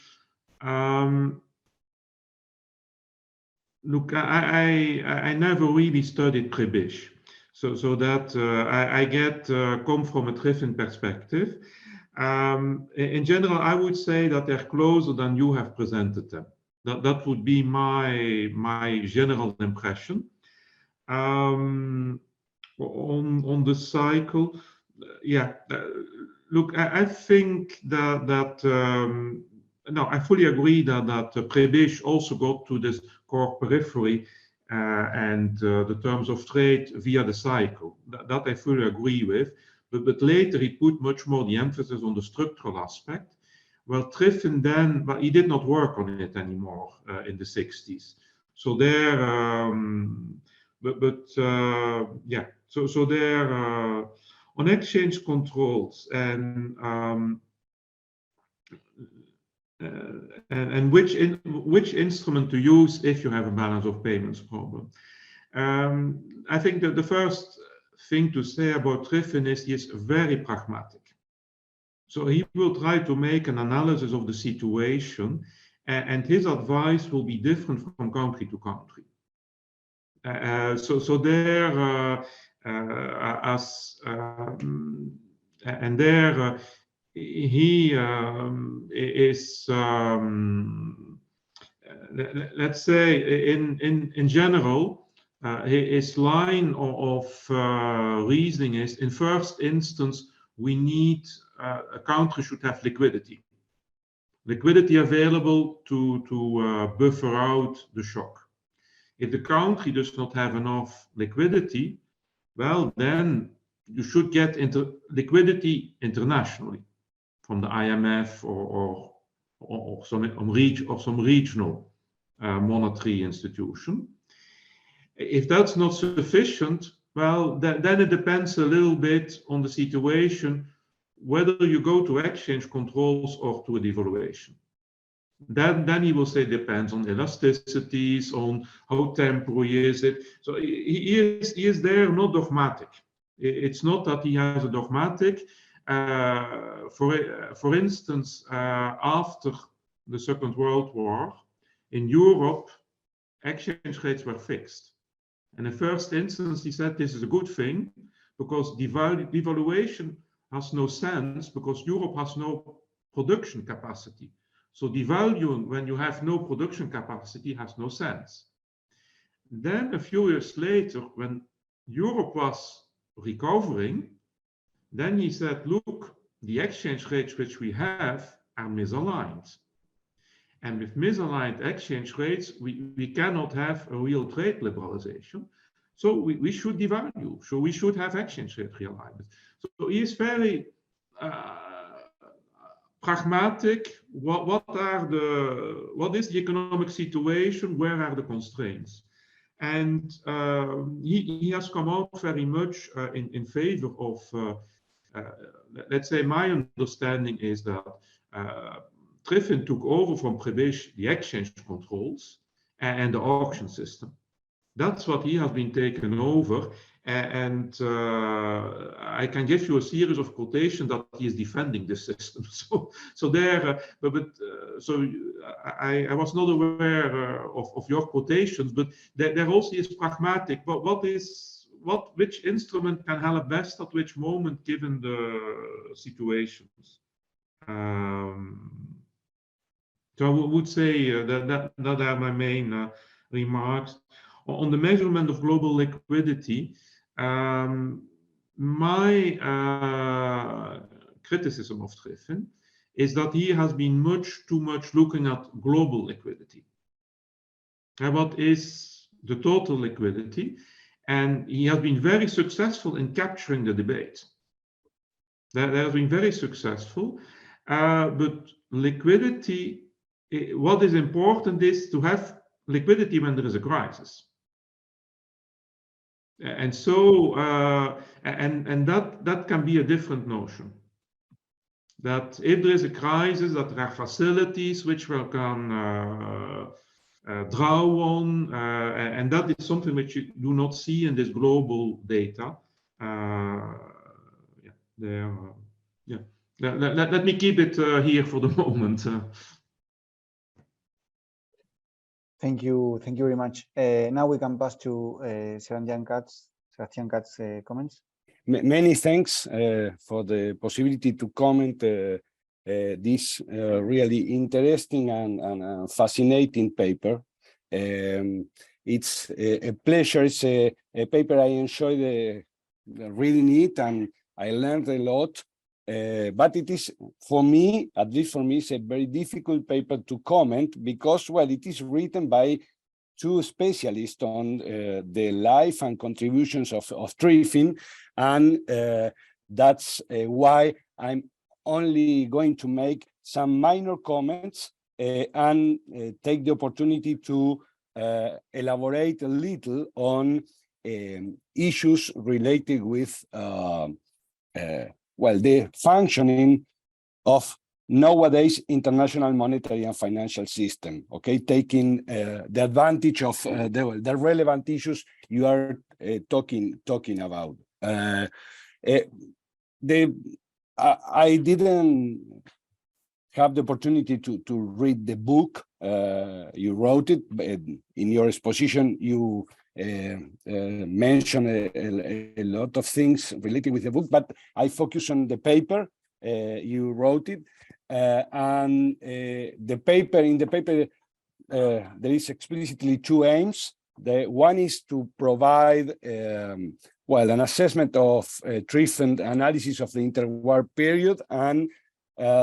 look, I never really studied Prebisch, so that I come from a Triffin perspective. In general, I would say that they're closer than you have presented them. That would be my general impression. On the cycle, yeah. Look, I think that no, I fully agree that Prebisch also got to this core periphery and the terms of trade via the cycle. That I fully agree with. But later he put much more the emphasis on the structural aspect. Well, Triffin then, but he did not work on it anymore in the 60s. So there, yeah. So there on exchange controls and which instrument to use if you have a balance of payments problem. I think that the first thing to say about Triffin is he is very pragmatic. So he will try to make an analysis of the situation, and his advice will be different from country to country. So there, he is, let's say, in general. His line of reasoning is, in first instance, we need a country should have liquidity available to buffer out the shock. If the country does not have enough liquidity, well, then you should get into liquidity internationally from the IMF or some regional monetary institution. If that's not sufficient, well, then it depends a little bit on the situation, whether you go to exchange controls or to a devaluation. Then he will say depends on elasticities, on how temporary is it. So he is there not dogmatic. It's not that he has a dogmatic. For instance, after the Second World War, in Europe, exchange rates were fixed. And in first instance, he said this is a good thing because devaluation has no sense because Europe has no production capacity. So devaluing when you have no production capacity has no sense. Then a few years later, when Europe was recovering, then he said, look, the exchange rates which we have are misaligned. And with misaligned exchange rates, we cannot have a real trade liberalization. So we should devalue. So we should have exchange rate realignment. So he is very pragmatic. What is the economic situation? Where are the constraints? And he has come out very much in favor of, let's say, my understanding is that Triffin took over from Prebisch the exchange controls and the auction system. That's what he has been taken over. And I can give you a series of quotations that he is defending this system. So there, so I was not aware of your quotations, but there also is pragmatic. But which instrument can help best at which moment given the situations? So I would say that are my main remarks. On the measurement of global liquidity, my criticism of Triffin is that he has been too much looking at global liquidity. And what is the total liquidity? And he has been very successful in capturing the debate. That has been very successful, but liquidity, what is important is to have liquidity when there is a crisis. And so, and that can be a different notion. That if there is a crisis, that there are facilities which we can draw on, and that is something which you do not see in this global data. Let me keep it here for the moment. Thank you very much. Now we can pass to Sebastian Katz' comments. Many thanks for the possibility to comment this really interesting and fascinating paper. It's a pleasure. It's a paper I enjoyed reading it, and I learned a lot. But it is, for me, at least for me, it's a very difficult paper to comment because, well, it is written by two specialists on the life and contributions of Triffin, and that's why I'm only going to make some minor comments and take the opportunity to elaborate a little on issues related with well, the functioning of nowadays international monetary and financial system, okay, taking the advantage of the relevant issues you are talking about. I didn't have the opportunity to read the book. You wrote it, but in your exposition you mentioned a lot of things related with the book, but I focus on the paper. You wrote it, and the paper, in the paper there is explicitly two aims. The one is to provide well, an assessment of Triffin analysis of the interwar period, and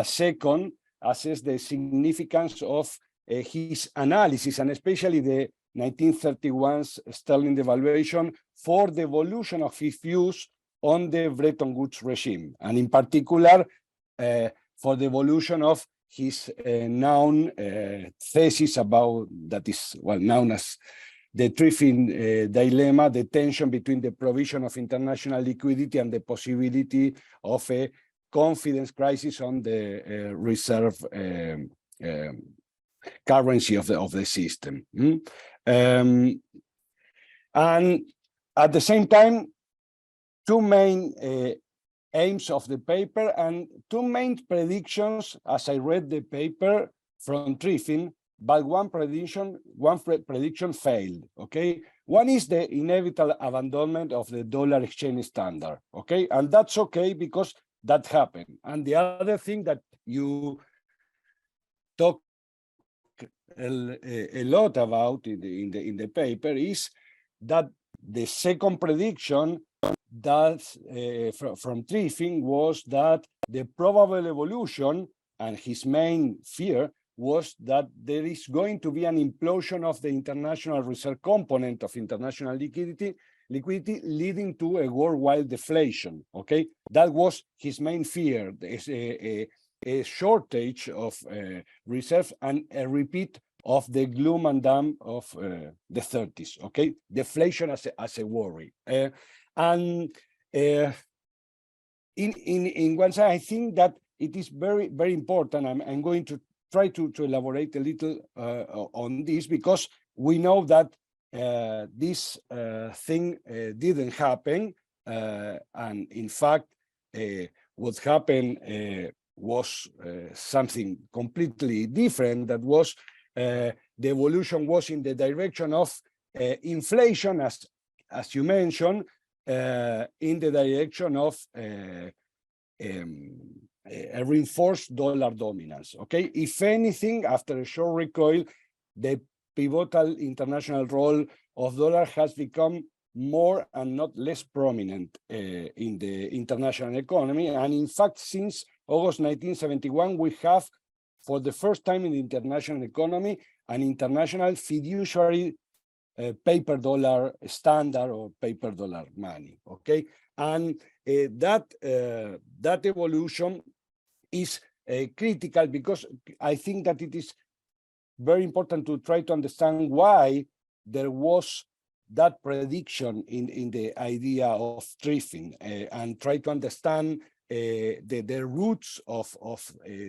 second, assess the significance of his analysis, and especially the 1931's sterling devaluation for the evolution of his views on the Bretton Woods regime, and in particular for the evolution of his known thesis about, that is well known as the Triffin dilemma, the tension between the provision of international liquidity and the possibility of a confidence crisis on the reserve currency of the system. And at the same time, two main aims of the paper and two main predictions as I read the paper from Triffin, but one prediction failed, okay? One is the inevitable abandonment of the dollar exchange standard, okay? And that's okay because that happened. And the other thing that you talk a lot about in the paper is that the second prediction that from Triffin was that the probable evolution, and his main fear was that there is going to be an implosion of the international reserve component of international liquidity leading to a worldwide deflation, okay? That was his main fear, a shortage of reserve and a repeat of the gloom and doom of the 30s, okay? Deflation as a worry. And in one side, I think that it is very, very important. I'm going to try to elaborate a little on this, because we know that this thing didn't happen, and in fact, what happened was something completely different. That was the evolution was in the direction of inflation, as you mentioned, in the direction of a reinforced dollar dominance. Okay, if anything, after a short recoil, the pivotal international role of dollar has become more and not less prominent in the international economy. And in fact, since August 1971, we have, for the first time in the international economy, an international fiduciary paper dollar standard or paper dollar money. Okay, and that evolution is critical, because I think that it is very important to try to understand why there was that prediction in the idea of Triffin, and try to understand the roots of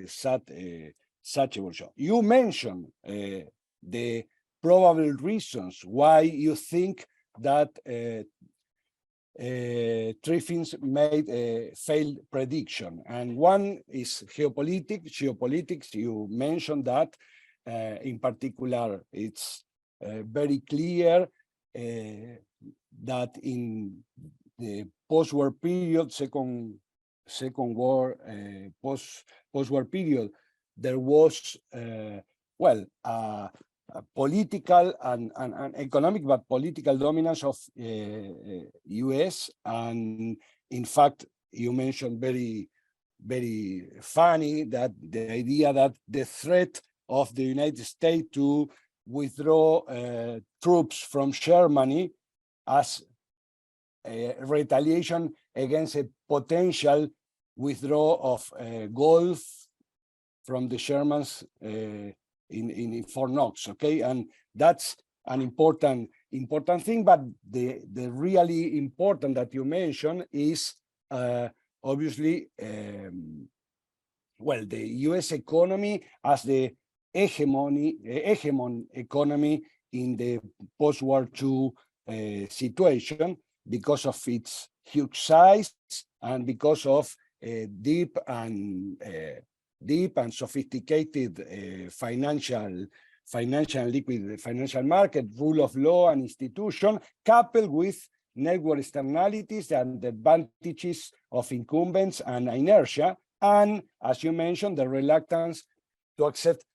such evolution. You mentioned the probable reasons why you think that Triffin's made a failed prediction, and one is geopolitics. You mentioned that. In particular, it's very clear that in the post-war period, second war, post-war period, there was well, a political and economic, but political dominance of US. And in fact, you mentioned very funny that the idea that the threat of the United States to withdraw troops from Germany as a retaliation against a potential withdrawal of Gulf from the Germans in Fort Knox. Okay, and that's an important thing. But the really important that you mentioned is obviously well, the U.S. economy as the hegemon economy in the post-war II situation, because of its huge size and because of deep and sophisticated financial liquid financial market, rule of law and institution, coupled with network externalities and the advantages of incumbents and inertia, and as you mentioned, the reluctance to accept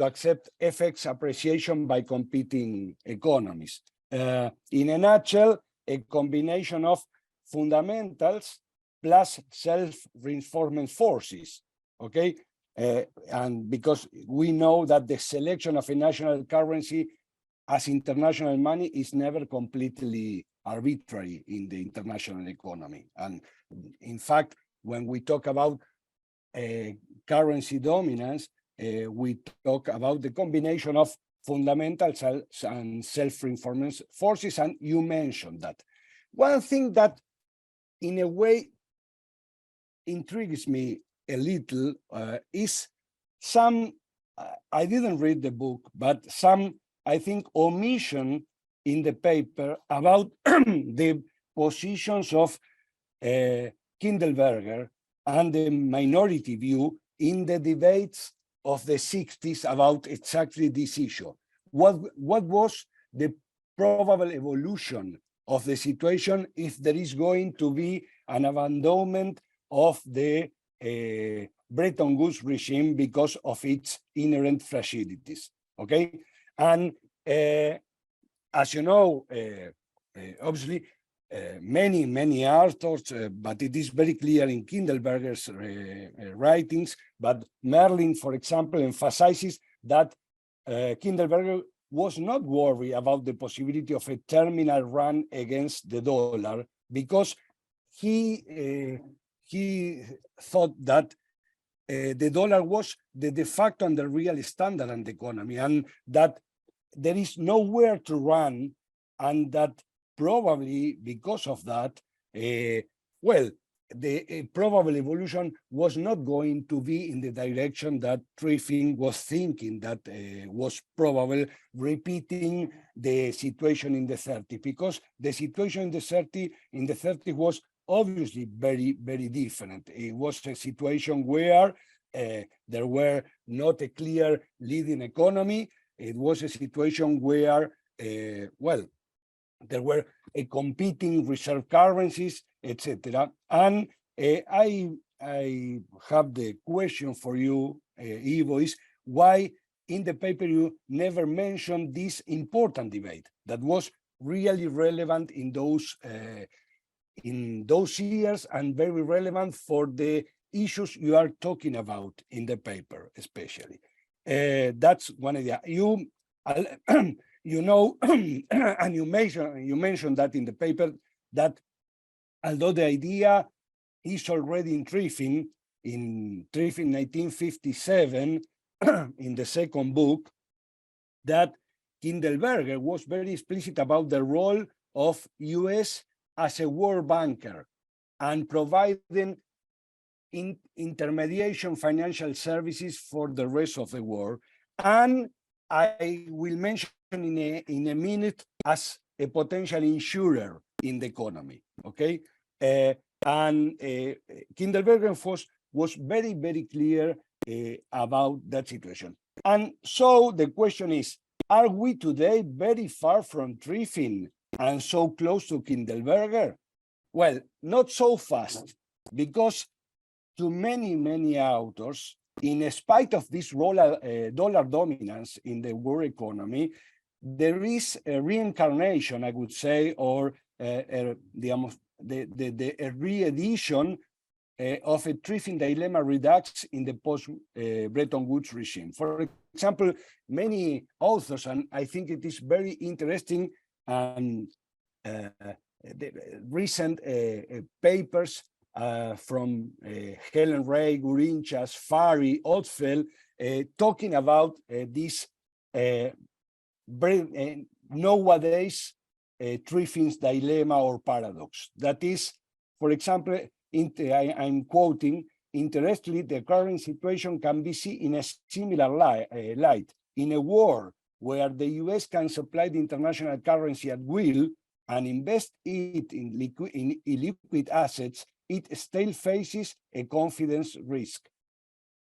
FX appreciation by competing economies. In a nutshell, a combination of fundamentals plus self-reinforcement forces. Okay, and because we know that the selection of a national currency as international money is never completely arbitrary in the international economy. And in fact, when we talk about currency dominance, we talk about the combination of fundamentals and self-reinforcement forces, and you mentioned that. One thing that in a way intrigues me a little is some, I didn't read the book, but some, I think, omission in the paper about the positions of Kindleberger and the minority view in the debates of the 60s about exactly this issue. What was the probable evolution of the situation if there is going to be an abandonment of the Bretton Woods regime because of its inherent fragilities? Okay, and as you know, obviously, many authors, but it is very clear in Kindleberger's writings. But Merlin, for example, emphasizes that Kindleberger was not worried about the possibility of a terminal run against the dollar, because he thought that the dollar was the de facto and the real standard in the economy, and that there is nowhere to run, and that probably because of that, well, the probable evolution was not going to be in the direction that Triffin was thinking that was probable, repeating the situation in the 30s, because the situation in the 30s was obviously very, very different. It was a situation where there were not a clear leading economy. It was a situation where, well, there were competing reserve currencies, etc. And I have the question for you, Ivo, is why in the paper you never mentioned this important debate that was really relevant in those years and very relevant for the issues you are talking about in the paper, especially. That's one idea. You know, and you mentioned that in the paper, that although the idea is already in Triffin 1957, in the second book, that Kindleberger was very explicit about the role of US as a world banker and providing intermediation financial services for the rest of the world. And I will mention in a minute as a potential insurer in the economy, okay? And Kindleberger was very, very clear about that situation. And so the question is, are we today very far from Triffin and so close to Kindleberger? Well, not so fast, because to many, many authors, in spite of this dollar dominance in the world economy, there is a reincarnation, I would say, or a re-edition of a Triffin dilemma redux in the post-Bretton Woods regime. For example, many authors, and I think it is very interesting, and the recent papers from Helen Ray, Gurinchas, Fari, Otfeld, talking about this nowadays Triffin's dilemma or paradox. That is, for example, I'm quoting, interestingly, the current situation can be seen in a similar light. In a war where the US can supply the international currency at will and invest it in illiquid assets, it still faces a confidence risk.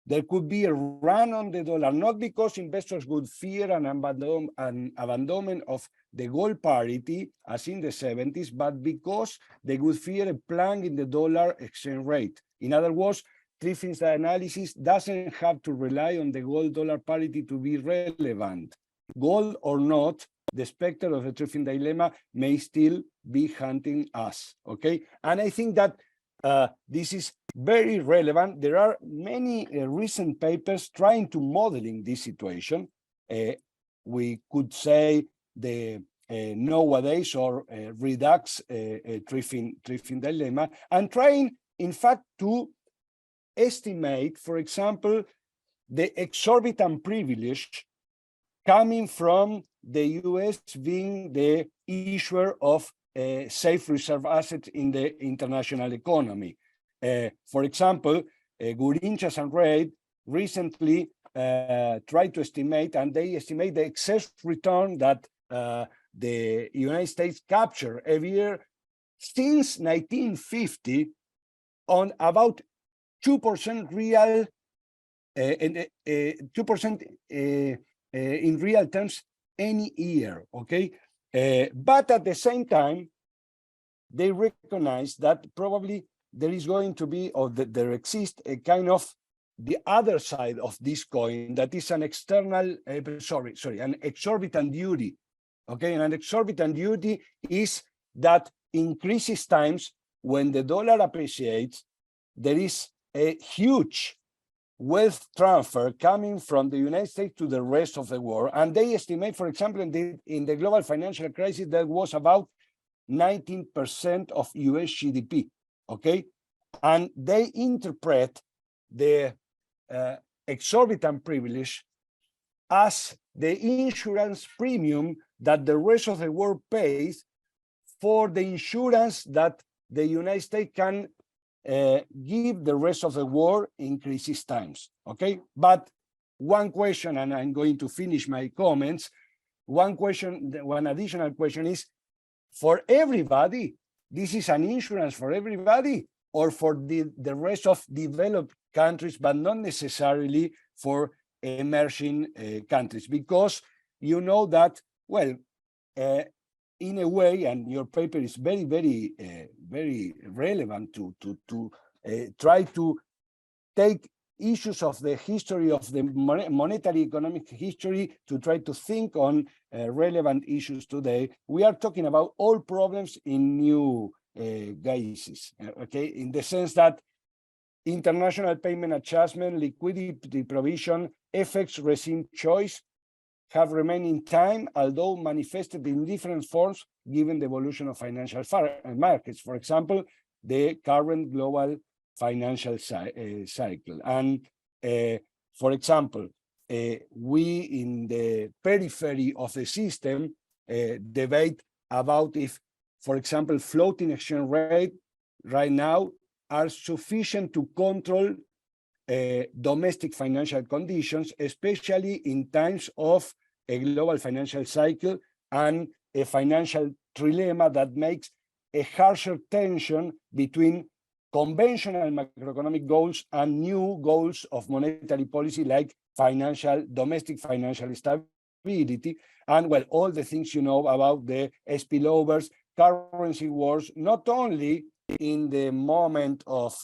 There could be a run on the dollar, not because investors would fear an abandonment of the gold parity, as in the 70s, but because they would fear a plunge in the dollar exchange rate. In other words, Triffin's analysis doesn't have to rely on the gold-dollar parity to be relevant. Gold or not, the specter of the Triffin dilemma may still be hunting us, okay? And I think that this is very relevant. There are many recent papers trying to modeling this situation. We could say the nowadays or redux Triffin dilemma, and trying, in fact, to estimate, for example, the exorbitant privilege coming from the US being the issuer of safe reserve assets in the international economy. For example, Gurinchas and Reid recently tried to estimate, and they estimate the excess return that the United States captured every year since 1950 on about 2% real, 2% in real terms any year, okay? But at the same time, they recognize that probably there is going to be, or that there exists a kind of the other side of this coin that is an external, an exorbitant duty, okay? And an exorbitant duty is that increases times when the dollar appreciates, there is a huge wealth transfer coming from the United States to the rest of the world. And they estimate, for example, in the global financial crisis, that was about 19% of US GDP, okay? And they interpret the exorbitant privilege as the insurance premium that the rest of the world pays for the insurance that the United States can give the rest of the world in crisis times, okay? But one question, and I'm going to finish my comments, one additional question is, for everybody, this is an insurance for everybody, or for the rest of developed countries, but not necessarily for emerging countries? Because you know that, well, in a way, and your paper is very, very, very relevant to try to take issues of the history of the monetary economic history to try to think on relevant issues today. We are talking about all problems in new guises, okay? In the sense that international payment adjustment, liquidity provision, FX regime choice have remained in time, although manifested in different forms given the evolution of financial markets. For example, the current global financial cycle. And for example, we in the periphery of the system debate about if, for example, floating exchange rate right now are sufficient to control domestic financial conditions, especially in times of a global financial cycle and a financial trilemma that makes a harsher tension between conventional macroeconomic goals and new goals of monetary policy, like domestic financial stability, and, well, all the things you know about the spillovers, currency wars, not only in the moment of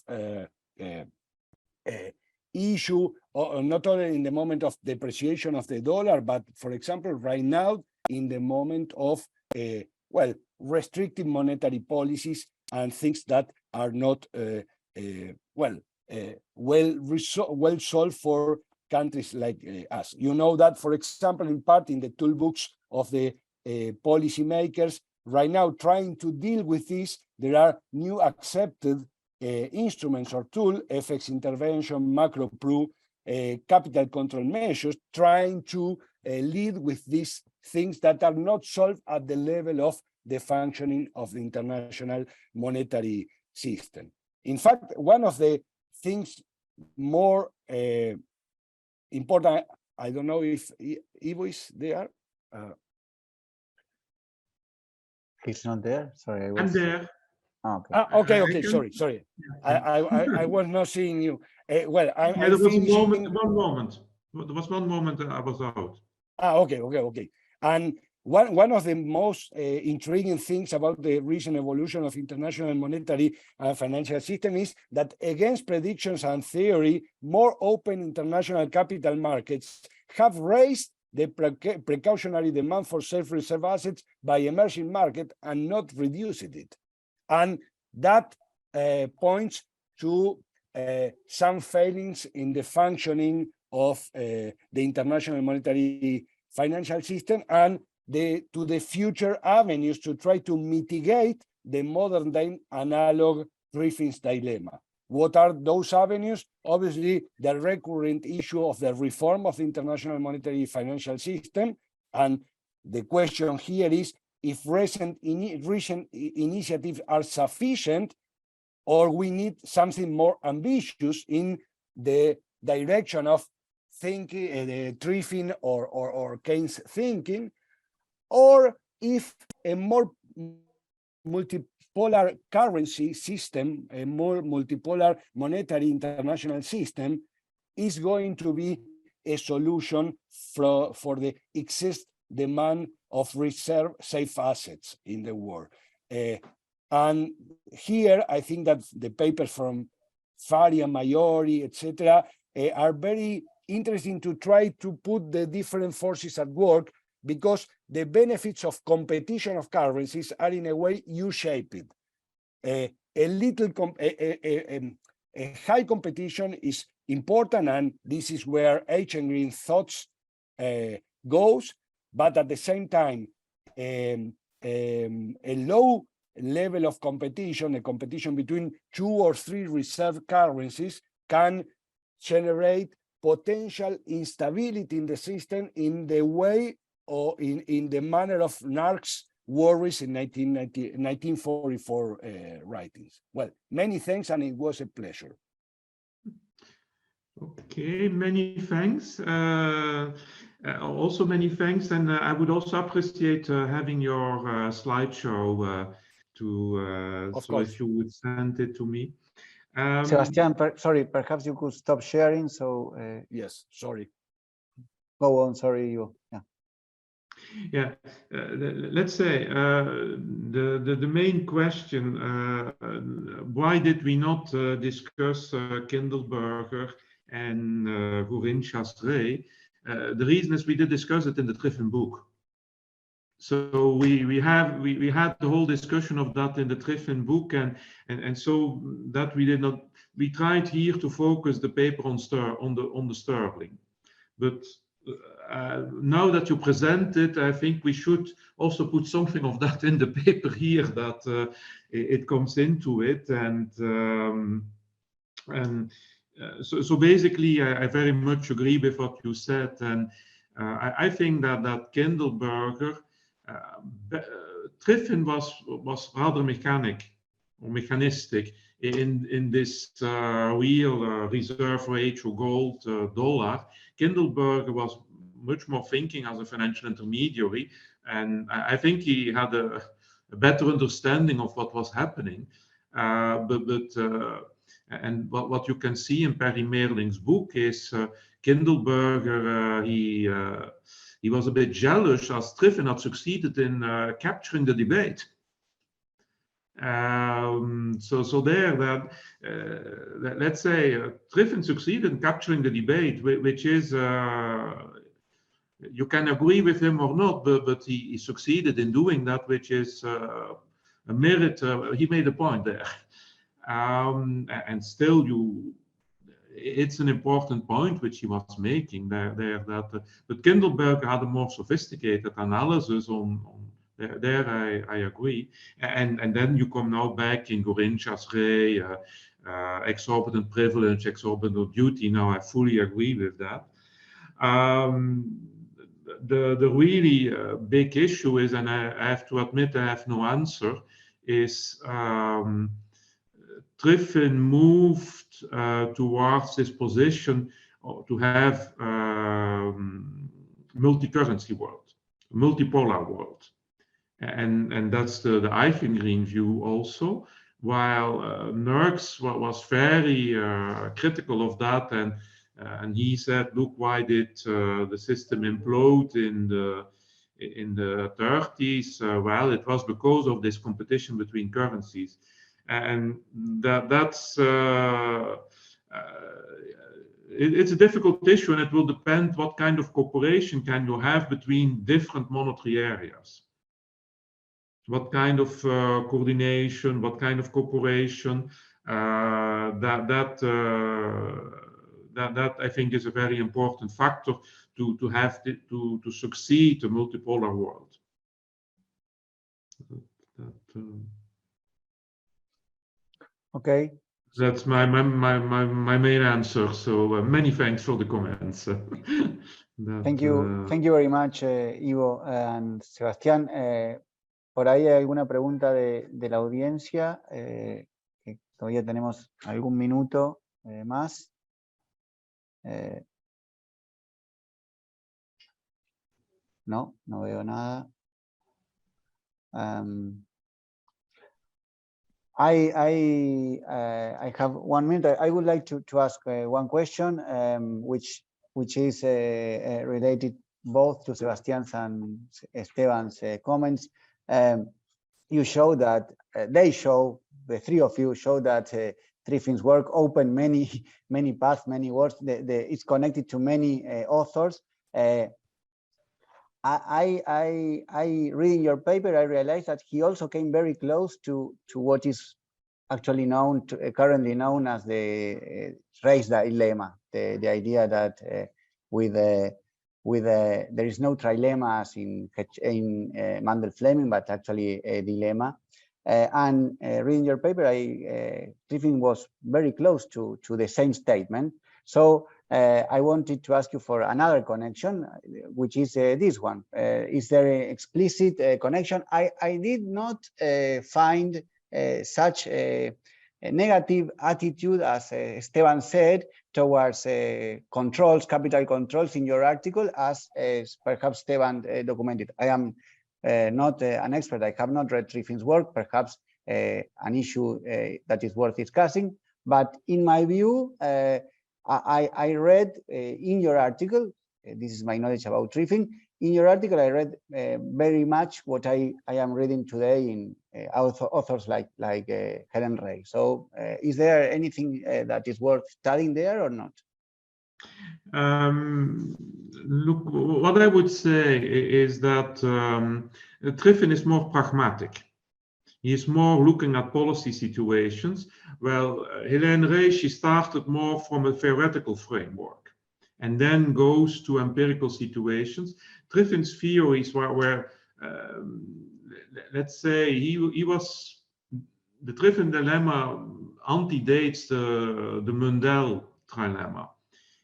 issue, or not only in the moment of depreciation of the dollar, but, for example, right now, in the moment of, well, restrictive monetary policies and things that are not well solved for countries like us. You know that, for example, in part in the toolbox of the policymakers right now trying to deal with this, there are new accepted instruments or tools, FX intervention, macro proof, capital control measures, trying to lead with these things that are not solved at the level of the functioning of the international monetary system. In fact, one of the things more important, I don't know if Ivo is there. He's not there. Sorry, I'm there. Okay. Sorry. I was not seeing you. Well, I'm there was finishing. one moment. There was one moment that I was out. Okay. And one of the most intriguing things about the recent evolution of international monetary and financial system is that, against predictions and theory, more open international capital markets have raised the precautionary demand for self-reserve assets by emerging market and not reduced it. And that points to some failings in the functioning of the international monetary financial system and to the future avenues to try to mitigate the modern day analog Triffin's dilemma. What are those avenues? Obviously, the recurrent issue of the reform of the international monetary financial system. And the question here is if recent initiatives are sufficient, or we need something more ambitious in the direction of thinking, Triffin or Keynes thinking, or if a more multipolar currency system, a more multipolar monetary international system is going to be a solution for the excess demand of reserve safe assets in the world. And here, I think that the papers from Faria, Maiori, etc., are very interesting to try to put the different forces at work, because the benefits of competition of currencies are in a way U-shaped. A high competition is important, and this is where H. and Green thoughts goes, but at the same time, a low level of competition, a competition between 2 or 3 reserve currencies, can generate potential instability in the system in the way or in the manner of NARC's worries in 1944 writings. Well, many thanks, and it was a pleasure. Okay, many thanks. Also many thanks, and I would also appreciate having your slideshow so if you would send it to me. Sebastian, sorry, perhaps you could stop sharing. So yes, sorry. Go on, sorry, you. Yeah, let's say the main question, why did we not discuss Kindleberger and Gourin-Chasseray? The reason is we did discuss it in the Triffin book. So we had the whole discussion of that in the Triffin book, and so that we did not. We tried here to focus the paper on the sterling, but now that you present it, I think we should also put something of that in the paper here, that it comes into it, so basically I very much agree with what you said, and I think that Kindleberger, Triffin was rather mechanistic in this real reserve rate or gold dollar. Kindleberger was much more thinking as a financial intermediary, and I think he had a better understanding of what was happening. And what you can see in Perry Meerling's book is Kindleberger, he was a bit jealous as Triffin had succeeded in capturing the debate. So there, let's say Triffin succeeded in capturing the debate, which is, you can agree with him or not, but he succeeded in doing that, which is a merit. He made a point there. And still, it's an important point which he was making there. But Kindleberger had a more sophisticated analysis on there. I agree. And then you come now back in Gourin-Chasseray, exorbitant privilege, exorbitant duty. Now I fully agree with that. The really big issue is, and I have to admit I have no answer, is Triffin moved towards this position to have multi-currency world, multipolar world, and that's the Eichengreen view also. While Nerks was very critical of that, and he said, look, why did the system implode in the 30s? Well, it was because of this competition between currencies. And that's it's a difficult issue, and it will depend what kind of cooperation can you have between different monetary areas. What kind of coordination, what kind of cooperation, that I think is a very important factor to have to succeed a multipolar world. Okay. That's my main answer. So many thanks for the comments. Thank you very much, Ivo and Sebastián. Por ahí hay alguna pregunta de la audiencia. Que todavía tenemos algún minuto más. No veo nada. I have 1 minute. I would like to ask one question, which is related both to Sebastián's and Esteban's comments. You show that the three of you show that Triffin's work opened many paths, many words. It's connected to many authors. I reading your paper, I realized that he also came very close to what is actually currently known as the race dilemma, the idea that there is no trilemma as in Mandel-Fleming, but actually a dilemma. And reading your paper, Triffin was very close to the same statement. So I wanted to ask you for another connection, which is this one. Is there an explicit connection? I did not find such a negative attitude, as Esteban said, towards controls, capital controls in your article, as perhaps Esteban documented. I am not an expert. I have not read Triffin's work, perhaps an issue that is worth discussing. But in my view, I read in your article, this is my knowledge about Triffin, in your article I read very much what I am reading today in authors like Helen Ray. So is there anything that is worth studying there or not? Look, what I would say is that Triffin is more pragmatic. He is more looking at policy situations. Well, Helene Ray, she started more from a theoretical framework and then goes to empirical situations. Triffin's theories were let's say, he was, the Triffin dilemma antedates the Mundell trilemma.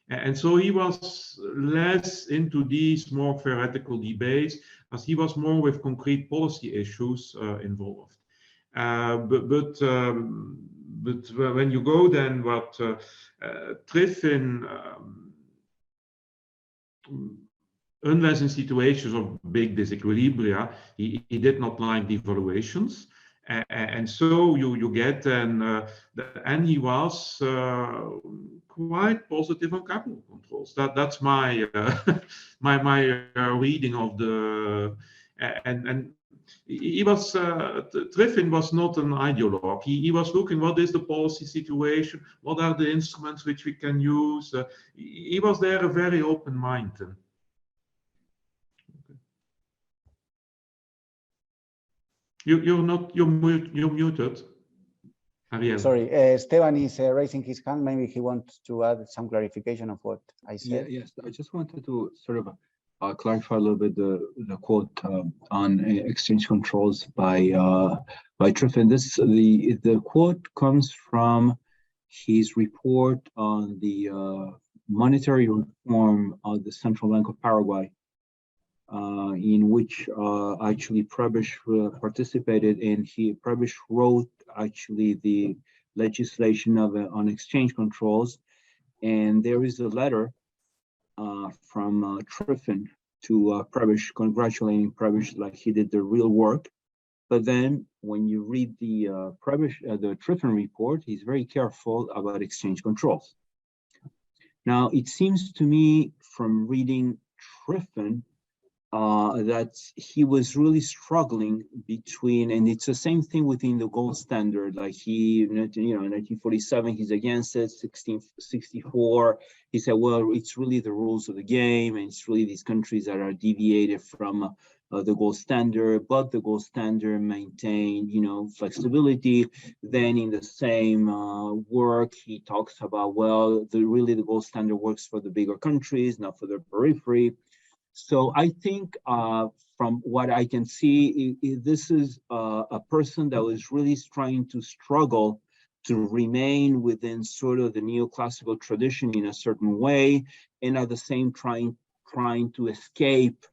And so he was less into these more theoretical debates, as he was more with concrete policy issues involved. But when you go then what Triffin, unless in situations of big disequilibria, he did not like devaluations. And so you get then, and he was quite positive on capital controls. That's my my reading of the, and he was, Triffin was not an ideologue. He was looking what is the policy situation, what are the instruments which we can use. He was there a very open mind. You're muted. Ariel. Sorry, Esteban is raising his hand. Maybe he wants to add some clarification of what I said. Yes, I just wanted to sort of clarify a little bit the quote on exchange controls by Triffin. The quote comes from his report on the monetary reform of the Central Bank of Paraguay, in which actually Prebisch participated, and Prebisch wrote actually the legislation on exchange controls. And there is a letter from Triffin to Prebisch, congratulating Prebisch like he did the real work. But then when you read the the Triffin report, he's very careful about exchange controls. Now, it seems to me from reading Triffin that he was really struggling between, and it's the same thing within the gold standard. Like he, in 1947, he's against it. 1664, he said, well, it's really the rules of the game, and it's really these countries that are deviated from the gold standard, but the gold standard maintained, flexibility. Then in the same work, he talks about, well, really the gold standard works for the bigger countries, not for the periphery. So I think from what I can see, this is a person that was really trying to struggle to remain within sort of the neoclassical tradition in a certain way, and at the same trying to escape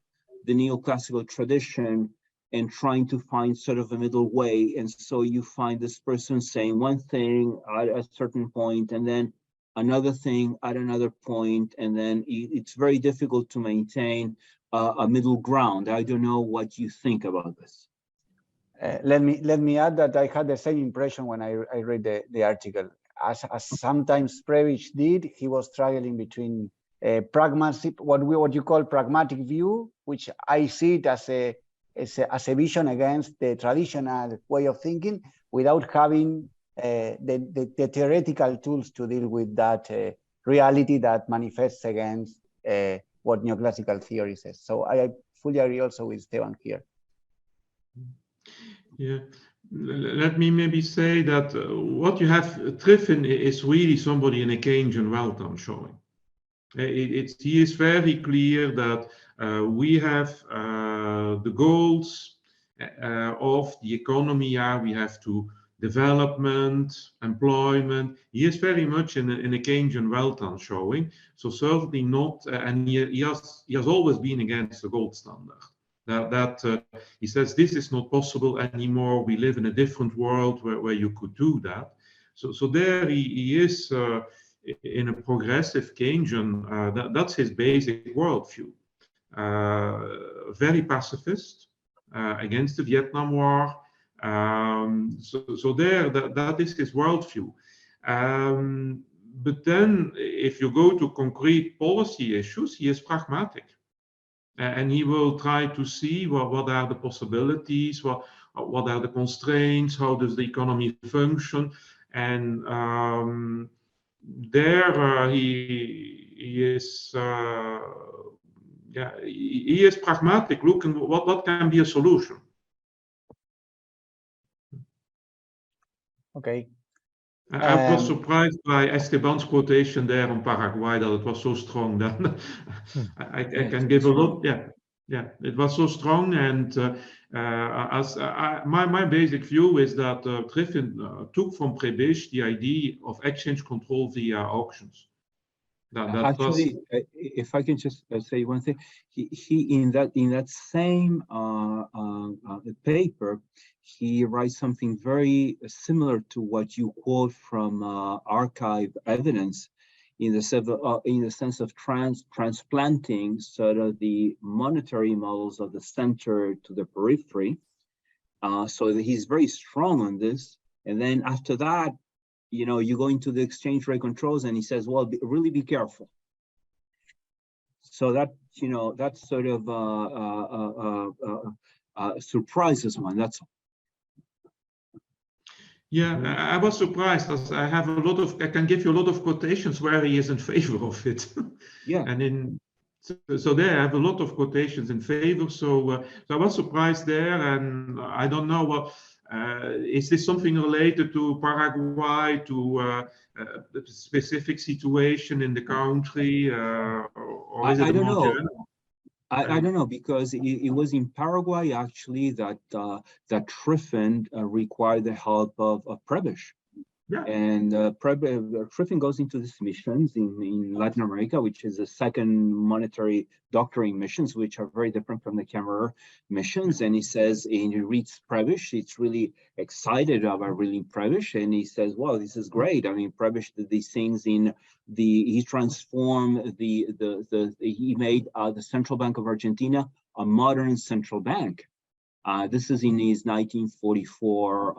the neoclassical tradition and trying to find sort of a middle way. And so you find this person saying one thing at a certain point, and then another thing at another point, and then it's very difficult to maintain a middle ground. I don't know what you think about this. Let me add that I had the same impression when I read the article. As sometimes Prebisch did, he was struggling between pragmatic, what you call pragmatic view, which I see it as a vision against the traditional way of thinking, without having the theoretical tools to deal with that reality that manifests against what neoclassical theory says. So I fully agree also with Esteban here. Yeah, let me maybe say that what you have, Triffin is really somebody in a Keynesian wealth, I'm showing. He is very clear that we have the goals of the economy. We have to development, employment. He is very much in a Keynesian Weltan showing, so certainly not, and he has always been against the gold standard. He says this is not possible anymore. We live in a different world where you could do that. So there he is in a progressive Keynesian. That's his basic worldview. Very pacifist, against the Vietnam War. So there, that is his worldview. But then, if you go to concrete policy issues, he is pragmatic. And he will try to see what are the possibilities, what are the constraints, how does the economy function, and there he is pragmatic, looking what can be a solution. Okay. I was surprised by Esteban's quotation there on Paraguay, that it was so strong. That I can give a lot. Yeah, it was so strong. And my basic view is that Triffin took from Prebisch the idea of exchange control via auctions. Actually, if I can just say one thing, he in that same paper, he writes something very similar to what you quote from archive evidence, in the sense of transplanting sort of the monetary models of the center to the periphery. So he's very strong on this. And then after that, you know, you go into the exchange rate controls, and he says, well, really be careful. So that, you know, that sort of surprises one, that's all. Yeah, I was surprised, as I can give you a lot of quotations where he is in favor of it. Yeah. And so there I have a lot of quotations in favor. So I was surprised there, and I don't know what, is this something related to Paraguay, to the specific situation in the country, or is it more general? I don't know, because it was in Paraguay actually that Triffin required the help of Prebisch. Yeah. And Triffin goes into these missions in Latin America, which is the second monetary doctoring missions, which are very different from the Cameroon missions. And he says, and he reads Prebisch, it's really excited about reading Prebisch, and he says, well, this is great. I mean, Prebisch did these things he transformed he made the Central Bank of Argentina a modern central bank. This is in his 1944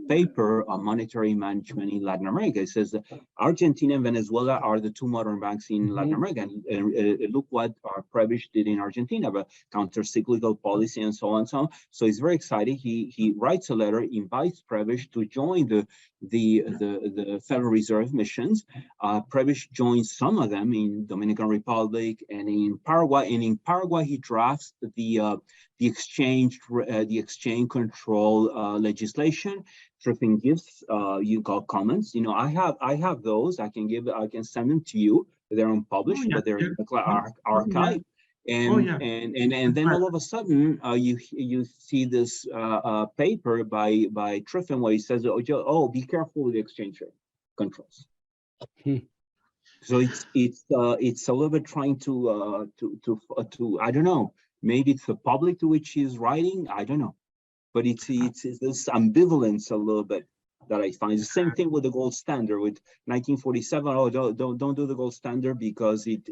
paper on monetary management in Latin America. It says that Argentina and Venezuela are the two modern banks in Latin America. And look what Prebisch did in Argentina, but counter-cyclical policy and so on and so on. So he's very excited. He writes a letter, invites Prebisch to join the Federal Reserve missions. Prebisch joins some of them in Dominican Republic and in Paraguay. And in Paraguay, he drafts the exchange control legislation. Triffin gives you got comments. You know, I have those. I can send them to you. They're unpublished, but they're in the archive. And then all of a sudden you see this paper by Triffin where he says, oh, be careful with the exchange rate controls. So it's a little bit trying to I don't know. Maybe it's the public to which he's writing. I don't know, but it's this ambivalence a little bit that I find. It's the same thing with the gold standard with 1947. Oh, don't do the gold standard because it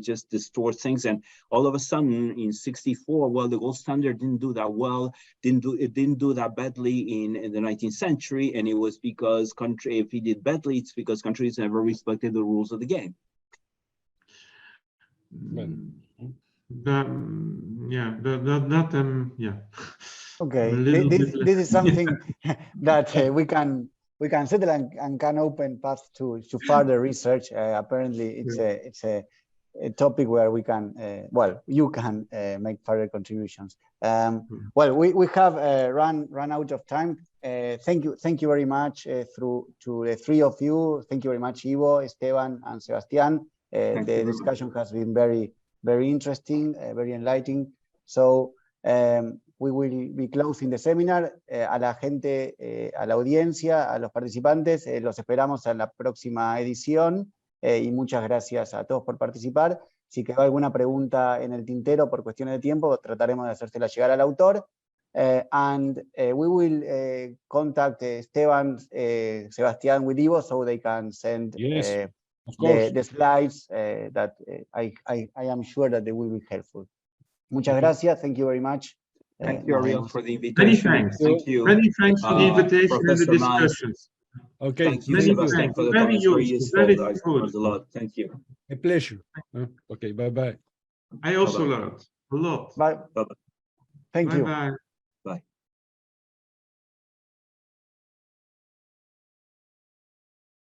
just distorts things. And all of a sudden in 64, well, the gold standard didn't do that well. It didn't do that badly in the 19th century, and it was because if it did badly, it's because countries never respected the rules of the game. Okay, this is something that we can settle and can open paths to further research. Apparently, it's a topic where we can you can make further contributions. Well, we have run out of time. Thank you very much to the three of you. Thank you very much, Ivo, Esteban, and Sebastian. The discussion has been very interesting, very enlightening. So we will be closing the seminar. A la gente, a la audiencia, a los participantes, los esperamos en la próxima edición y muchas gracias a todos por participar. Si quedó alguna pregunta en el tintero por cuestiones de tiempo, trataremos de hacérsela llegar al autor. And we will contact Esteban, Sebastián with Ivo so they can send the slides that I am sure that they will be helpful. Muchas gracias. Thank you very much. Thank you, Ariel, for the invitation. Many thanks. Thank you. Many thanks for the invitation and the Professor discussions. Okay. Thank you, Many Sebastian, thanks. for the Very comments. Very useful. useful. Very I good. learned a lot. Thank you. A pleasure. Okay, bye-bye. I also Bye-bye. learned a lot. Bye. Bye-bye. Thank you. Bye-bye.